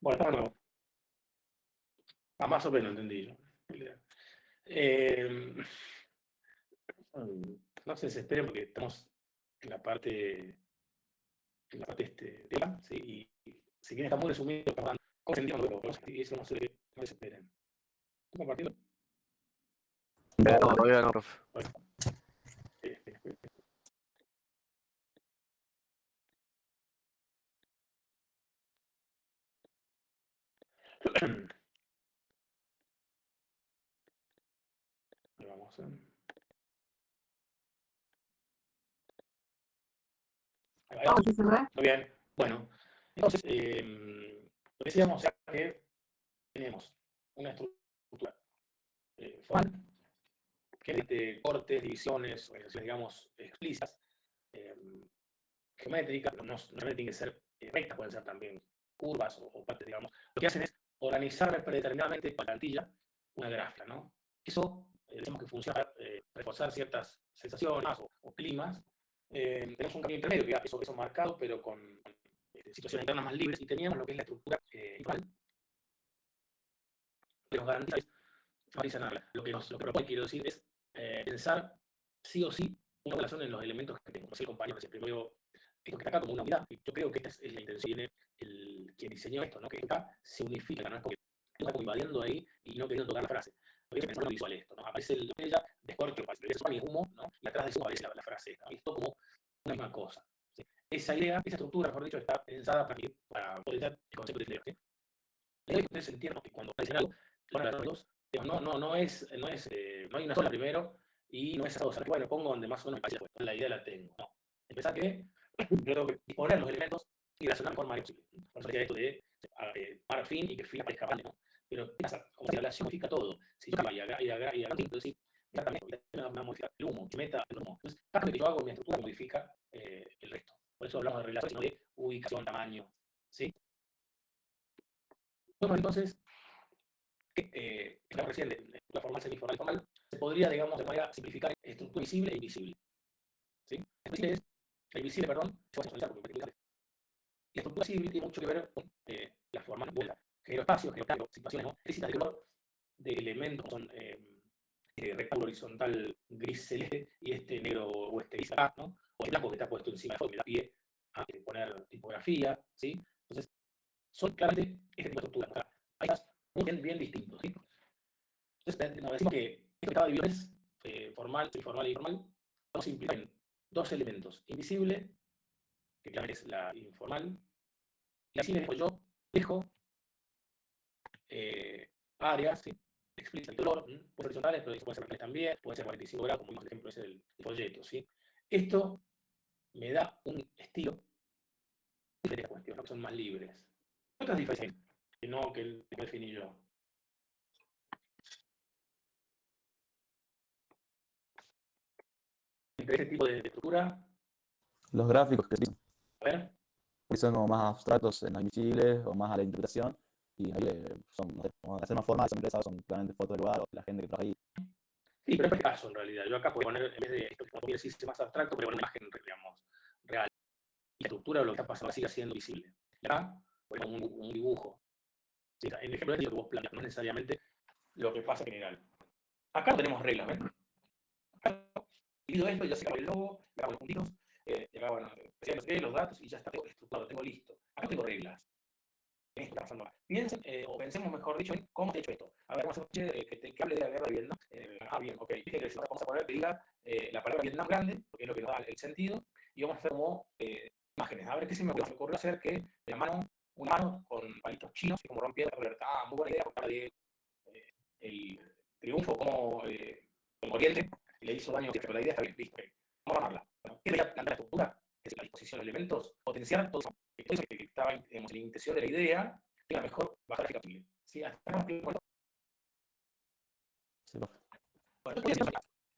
Bueno, está de nuevo. Más o menos entendí yo. No se desesperen porque estamos en la parte tema, ¿sí? Y si bien está muy resumido, ¿cómo se entiende? Y eso no se desesperen. ¿Estoy compartiendo? No, todavía no, profe. Ahí vamos. Ahí vamos. ¿Sí se ve? Muy bien. Bueno, entonces, decíamos ya que tenemos una estructura formal, que de cortes, divisiones, organizaciones, digamos, explícitas, geométricas, pero no tienen que ser rectas, pueden ser también curvas o partes, digamos. Lo que hacen es organizar predeterminadamente con la plantilla una gráfica, ¿no? Eso, decimos que funciona para reforzar ciertas sensaciones o climas. Tenemos un camino intermedio, que eso marcado, pero con situaciones internas más libres, y teníamos lo que es la estructura informal, que nos garantiza nada. Lo que propone, quiero decir, es pensar sí o sí una relación en los elementos que tengo. Como decía el compañero, primero esto que está acá como una unidad, y yo creo que esta es la intención, tiene quien diseñó esto, ¿no? Que acá se unifica, no es porque está como invadiendo ahí y no queriendo tocar la frase. Porque hay que pensar lo visual esto, ¿no? Aparece la botella, descorcho, aparece el humo, ¿no? Y atrás de eso aparece la frase esta, ¿no? Y esto como una misma cosa, ¿sí? Esa idea, esa estructura, mejor dicho, está pensada para potenciar el concepto de idea, ¿sí? La idea es que ustedes entiendan que cuando dicen algo, no hay una sola primero y no es algo, o sea, que, bueno, pongo donde más o menos me parece, la idea la tengo. No. Empezar que yo tengo que disponer los elementos y relacionar de forma posible. Por eso decía esto de para fin y que fin aparezca grande, ¿no? Pero ¿qué pasa? Como si la relación modifica todo. Si yo y acá, entonces exactamente, me va a modificar el humo, que meta el humo. Entonces, cada vez que yo hago mi estructura modifica el resto. Por eso hablamos de relación, sino de ubicación, tamaño. ¿Sí? Bueno, entonces, la recién de la formal, semiformal y formal, se podría, digamos, de manera simplificar estructura visible e invisible. ¿Sí? La invisible, perdón, se va a visualizar porque la estructura visible tiene mucho que ver con la forma de la genero espacio, genero situaciones, ¿no? Necesitas de color de elementos, son rectángulo horizontal gris celeste y este negro o este gris acá, ¿no? O el blanco que está puesto encima de fondo, me da pie a poner tipografía, ¿sí? Entonces, son claramente este tipo de estructuras. Acá hay muy bien distintos, ¿sí? Entonces, nos decimos que esto que estaba dividido es formal, semiformal y informal. Vamos a implicar en dos elementos. Invisible, que claramente es la informal. Y así le dejo yo, áreas, ¿sí? Explícitas de color, pueden ser horizontales, pero pueden ser verticales también, pueden ser 45 grados, como vimos, por ejemplo, es el folleto, ¿sí? Esto me da un estilo de esta cuestión, ¿no? Que son más libres. Otras diferencias que no que definí yo. Entre este tipo de estructura, Los gráficos que a ver, son como más abstractos, no invisibles o más a la interpretación. Y ahí son, no sé, como hacer más formales, son interesados, son claramente fotos del lugar o la gente que trabaja ahí. sí, pero es este caso en realidad. Yo acá puedo poner, en vez de esto que como decís, más abstracto, pero poner una imagen, digamos, real. Y la estructura de lo que está pasando sigue siendo visible. Y acá ponemos un dibujo. Sí, en el ejemplo es lo que vos planteas, no necesariamente lo que pasa en general. Acá no tenemos reglas, ¿ven? Acá divido esto y ya se acaba el logo, le hago los puntitos, y acá, bueno, los datos y ya está todo estructurado, lo tengo listo. Acá no tengo reglas. ¿Qué está pasando acá? Piensen, o pensemos, mejor dicho, en cómo te he hecho esto. A ver, vamos a hacer que hable de la guerra de Vietnam. Bien, ok. Dije que vamos a poner que diga la palabra Vietnam grande, porque es lo que nos da el sentido, y vamos a hacer como imágenes. A ver, ¿qué se me ocurrió hacer? Que de la mano, una mano con palitos chinos, y como rompiendo la libertad. Muy buena idea, porque habla de el triunfo, como el Oriente le hizo daño, pero la idea está bien, listo. Okay. Vamos a armarla. Bueno, ¿qué debería plantear la estructura? Es la disposición de elementos, potenciar todo eso que estaba en la intención de la idea, y la mejor bajar la posible. ¿Sí? Hasta acá, bueno,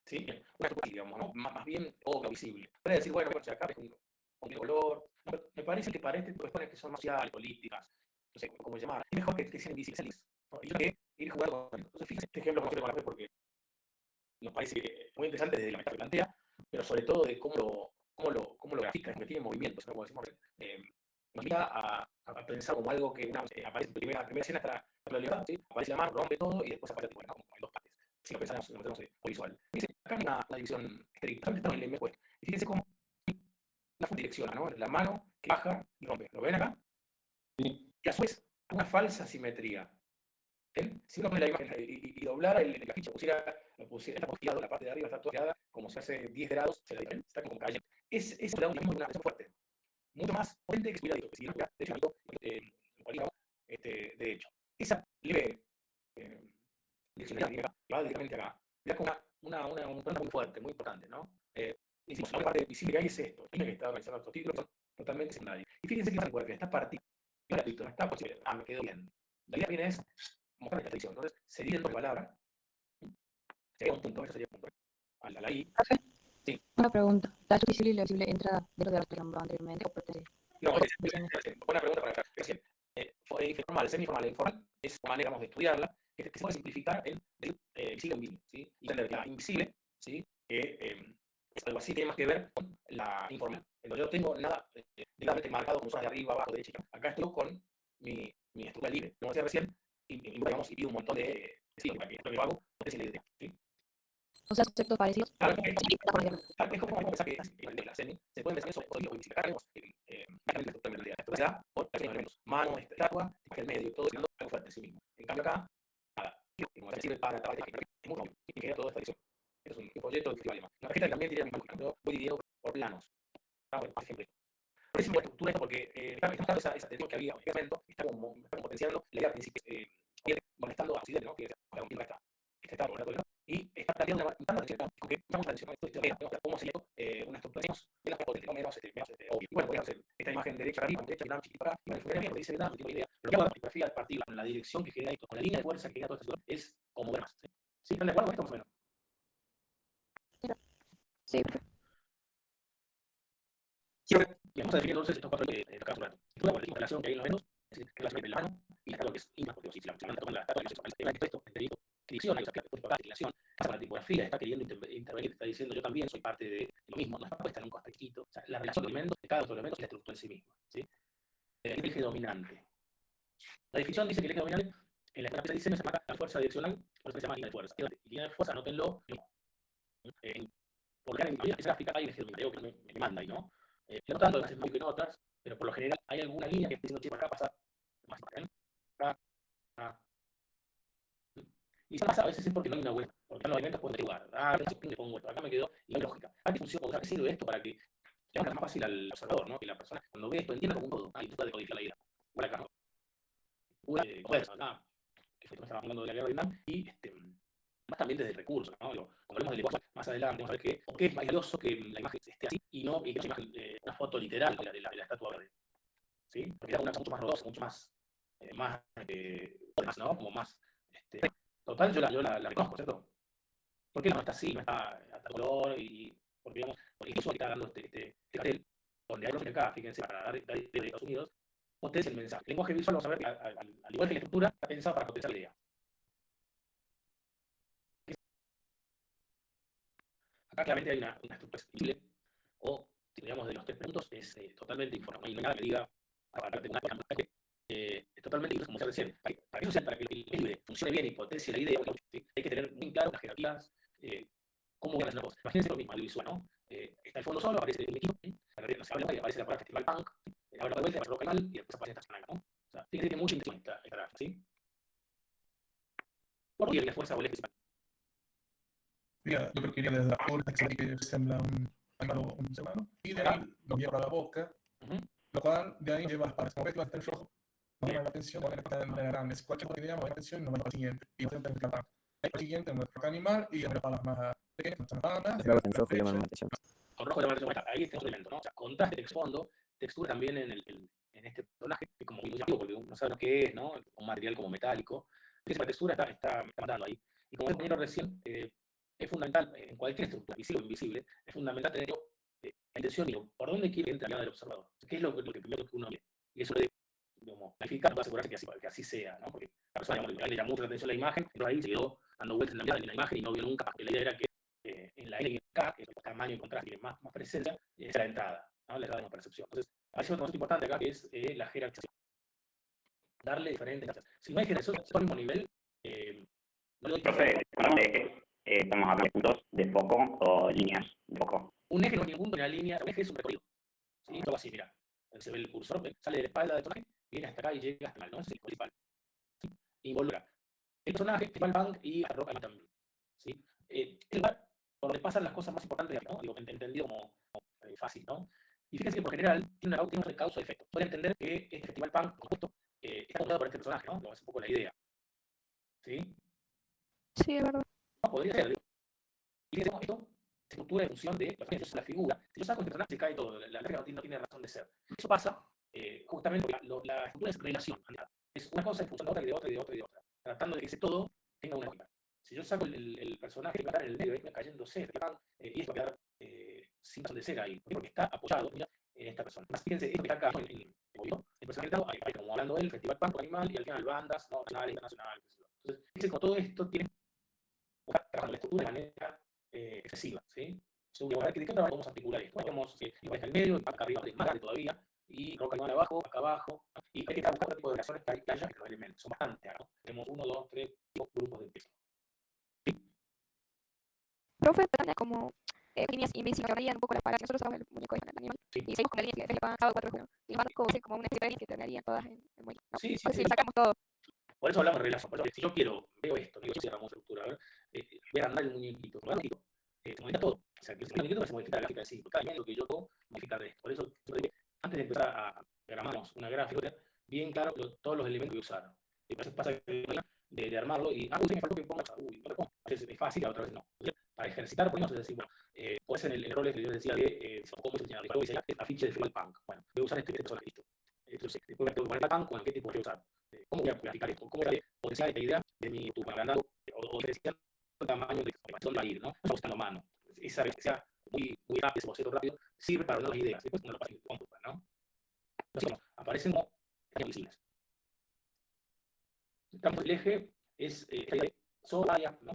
¿sí? Una estructura, digamos, ¿no? Más bien obra, visible. Puede decir, bueno, acá es un color. No, me parece que para este tipo de cuestiones que son sociales, políticas, no sé cómo llamar, es mejor que sean invisibles. ¿No? Y yo que ir jugando con. Entonces, fíjense este ejemplo con la fe porque nos parece muy interesante desde la meta que plantea, pero sobre todo de cómo lo grafica, que tiene movimientos, ¿no? Como decimos, nos invita a pensar como algo que aparece en primera escena, está la libertad, ¿sí? Aparece la mano, rompe todo y después aparece como en dos partes. Si lo pensamos, lo metemos visual. Dice, acá hay una división estricta, estamos en el MQ. Y fíjense cómo la direcciona, ¿no? La mano que baja y rompe. ¿Lo ven acá? Y a su vez, una falsa simetría. ¿Ven? Si uno pone la imagen y doblara el afiche, está postirado, la parte de arriba está toda quedada, como si hace 10 grados, se la ven, está como cayendo. Eso le da una presión fuerte. Mucho más potente que si hubiera dicho. Si no, de hecho, de hecho. Esa leve direccionalidad que va directamente acá, le da como un punto muy fuerte, muy importante, ¿no? Decimos, la única parte visible que hay es esto. Tiene que estar realizando estos títulos, son totalmente secundarios. Y fíjense que pasa en está partido, no está posible. Me quedó bien. La idea viene es mostrar esta tradición. Entonces, se divide en dos palabras. Sería un punto, eso sería un punto. A la I. Sí. Una pregunta. ¿La visible y la visible entra dentro de la que hablamos anteriormente o pertenece? No, buena pregunta para acá. Es decir, informal, semi-informal e informal es una manera de estudiarla que se puede simplificar en visible o invisible, ¿sí? Y entender que la invisible, ¿sí? Es algo así que tiene más que ver con la informal. Entonces yo no tengo nada directamente marcado como zonas de arriba, abajo, derecha. Acá estoy con mi estructura libre. Como decía recién, y pido un montón de signos para que esto que yo hago no te la idea, ¿sí? O sea, conceptos parecidos. Claro, es como pensar que la semi se puede pensar eso por lo invisible. Acá tenemos esto se da por elementos, mano, estatua, el medio, todo siendo algo fuerte en sí mismo. En cambio acá, nada, como se sirve para es muy obvio, y queda toda esta edición. Es un proyecto de festival alemán. La tarjeta también tiene la misma lógica, voy dividido por planos. Por ejemplo, por eso la estructura es porque esa tensión que había en el momento está como potenciando la idea al principio, molestando a Occidente, ¿no? Que está por la cosa, y está planteando una atención, porque estamos atención, cómo sería una estructura menos potente, menos obvio. Y bueno, podríamos hacer esta imagen derecha arriba, derecha, Vietnam, chiquito para acá, y bueno, bien, dice Vietnam, no tengo idea. Lo que hago en la tipografía al partir con la dirección que genera esto, con la línea de fuerza que genera toda esta situación, es como ver más. ¿Sí? ¿Están de acuerdo con esto más o menos? Sí. Y vamos a definir entonces estos cuatro casos. Estructura por la relación que hay en los eventos, es decir, que relación entre la mano y la estatua que es íntima, porque si la mano toma la estatua, esto, entendido, dirección, hay que después de declaración, pasa con la tipografía, está queriendo intervenir, está diciendo yo también soy parte de lo mismo, no está puesta en un costadito. O sea, la relación de elementos de cada otro elemento es la estructura en sí misma. ¿Sí? El eje dominante. La definición dice que el eje dominante, en la pieza de diseño se marca la fuerza direccional, por eso se llama línea de fuerza. Y línea de fuerza, anótenlo. Porque en la gráfica hay un eje dominante, que me manda ahí, ¿no? No tanto en medio que en otras, pero por lo general hay alguna línea que está diciendo, che, para acá pasa más para acá. Y eso pasa a veces es porque no hay una buena, porque los elementos pueden lugar. Le pongo esto, acá me quedó, y no hay lógica. ¿Para qué funciona? ¿Para qué sirve esto? Para que sea más fácil al observador, ¿no? Que la persona, cuando ve esto, entienda como un todo. Y tú puedes decodificar la idea. Por acá, ¿no? Acá, que fue que me estaba hablando de la guerra de Vietnam, y más también desde el recurso, ¿no? Cuando hablemos del lenguaje más adelante, vamos a ver que por qué es más valioso que la imagen esté así y no que una imagen, una foto literal de la estatua verde. ¿Sí? Porque da una cosa mucho más rodosa, mucho más, ¿no? Como más, total, yo la reconozco, ¿cierto? ¿Por qué no está así, no está a tal color? Y porque, digamos, porque incluso está dando este cartel, donde hay lógica acá, fíjense, para dar de Estados Unidos, potencia el mensaje. El lenguaje visual, vamos a ver que al igual que la estructura, está pensado para potenciar la idea. Acá claramente hay una estructura visible, o si digamos de los tres puntos, es totalmente informal. No hay nada que diga, aparte de una cosa, es totalmente libre, como se recién. Para que el libre funcione bien y potencie la idea, ¿sí? Hay que tener muy claro las jerarquías, cómo voy a hacer una cosa. Imagínense lo mismo, el visual, ¿no? Está el fondo solo, aparece el equipo, se habla y aparece la palabra festival punk, ahora de vuelta, aparece rock and roll, y después aparece esta ¿no? O sea, tiene mucha intención esta gráfica, ¿sí? ¿Por qué la fuerza o el eje? Yo creo que iría desde la puerta que sembra un animal o un ser humano, y de ahí lo lleva a la boca, lo cual de ahí lleva para como ves que va a estar rojo, no llama la atención, no va a estar en la grande, cualquier cosa que llama la atención no va a al siguiente, y no se entra el siguiente nuestro animal y las palabras más pequeñas, nuestras palabras. Claro, en rojo llama la atención. Con rojo llama la atención, ahí tenemos un elemento, ¿no? O sea, contraste de fondo, textura también en este personaje, que como muy llamativo, porque uno sabe lo que es, ¿no? Un material como metálico, la textura está matando ahí. Y como compañero recién, es fundamental, en cualquier estructura, visible o invisible, es fundamental tener la intención y por dónde quiere entrar la mirada del observador. ¿Qué es lo que primero que uno ve? Y eso lo debe planificar para asegurarse que así sea, ¿no? Porque la persona le llamó mucho la atención la imagen, pero ahí se quedó dando vueltas en la mirada de la imagen y no vio nunca, porque la idea era que en la L y en K, que es el tamaño y contraste tiene más presencia, esa es la entrada, ¿no? La entrada de una percepción. Entonces, Hay un concepto importante acá que es la jerarquización. Darle diferentes clases. Si no hay jerarquización al mismo nivel, no le doy Profe, hablamos de ejes, estamos hablando de puntos de foco o líneas de foco. un eje no es ningún punto ni una línea, un eje es un recorrido. ¿Sí? Esto va así, mira. Se ve el cursor, sale de la espalda del personaje, viene hasta acá y llega hasta el, ¿no? Ese es el principal. ¿Sí? Y involucra el personaje, el Bank y a Roca también. ¿Sí? El lugar por donde pasan las cosas más importantes de aquí, ¿no? Digo, entendido como fácil, ¿no? Y fíjense que por general tiene un causa-efecto. Pueden entender que este Festival Punk, por supuesto, está controlado por este personaje, ¿no? No, es un poco la idea. ¿Sí? Sí, es verdad. No, podría ser, digo. Y fíjense cómo esto se estructura en función de la figura. Si yo saco este personaje, se cae todo. La larga no tiene razón de ser. Eso pasa justamente porque la estructura es relación. Es una cosa en función de otra y de otra y de otra y de otra. Tratando de que ese todo tenga una lógica. Si yo saco el personaje que va a estar en el medio, va cayéndose, y esto va a quedar sin razón de ser ahí. Porque está apoyado, mira, en esta persona. Más fíjense, esto que está acá en el personaje hay como hablando del Festival Panco Animal y al final bandas, ¿no? Nacionales, internacionales. Entonces, fíjense como todo esto tiene que estar trabajando la estructura de manera excesiva, ¿sí? Según que de qué otra manera vamos a articular esto. Tenemos el al medio, el acá arriba es más grande todavía, y Roca Animal abajo, acá abajo, y hay que buscar otro tipo de relaciones que haya entre los elementos. Son bastantes, ¿no? Tenemos 1, 2, 3, 5 grupos de texto. Profe, también como líneas invisibles que hablarían un poco las palabras. Nosotros usamos el muñeco de animal y seguimos con la línea que es el sábado 4 de junio. Y más como una especie de líneas que terminarían todas en el muñeco. ¿No? Sí, Si lo sacamos todo. Por eso hablamos de relación. Por eso, si yo veo esto, digo, si cerramos estructura, a ver, voy a andar el muñequito, se modifica todo. O sea, que el muñequito se modifica la gráfica en sí. Cada elemento que yo toco modifica de esto. Por eso, antes de empezar a programarnos una gráfica, bien claro todos los elementos que usar. Y a veces pasa de armarlo y, me faltó que ponga, no lo pongo. A veces es fácil, a otra vez no. Entonces, para ejercitar, ponemos, es decir, bueno, puede ser el rol que yo les decía de cómo diseñar. Después voy a diseñar afiche de Festival Punk. Bueno, voy a usar este personaje, listo. Entonces, después tengo que poner la punk, bueno, ¿qué tipo voy a usar? ¿Cómo voy a graficar esto? ¿Cómo voy a potenciar esta idea de mi YouTube agrandado o diferenciando el tamaño de dónde va a ir, ¿no? Eso buscando a mano. Esa vez que sea muy rápido, ese boceto rápido, sirve para ordenar las ideas. Después uno lo pasa en cómputo, ¿no? Entonces, aparecen como visibles. Estamos el eje es esta idea de sobre área, ¿no?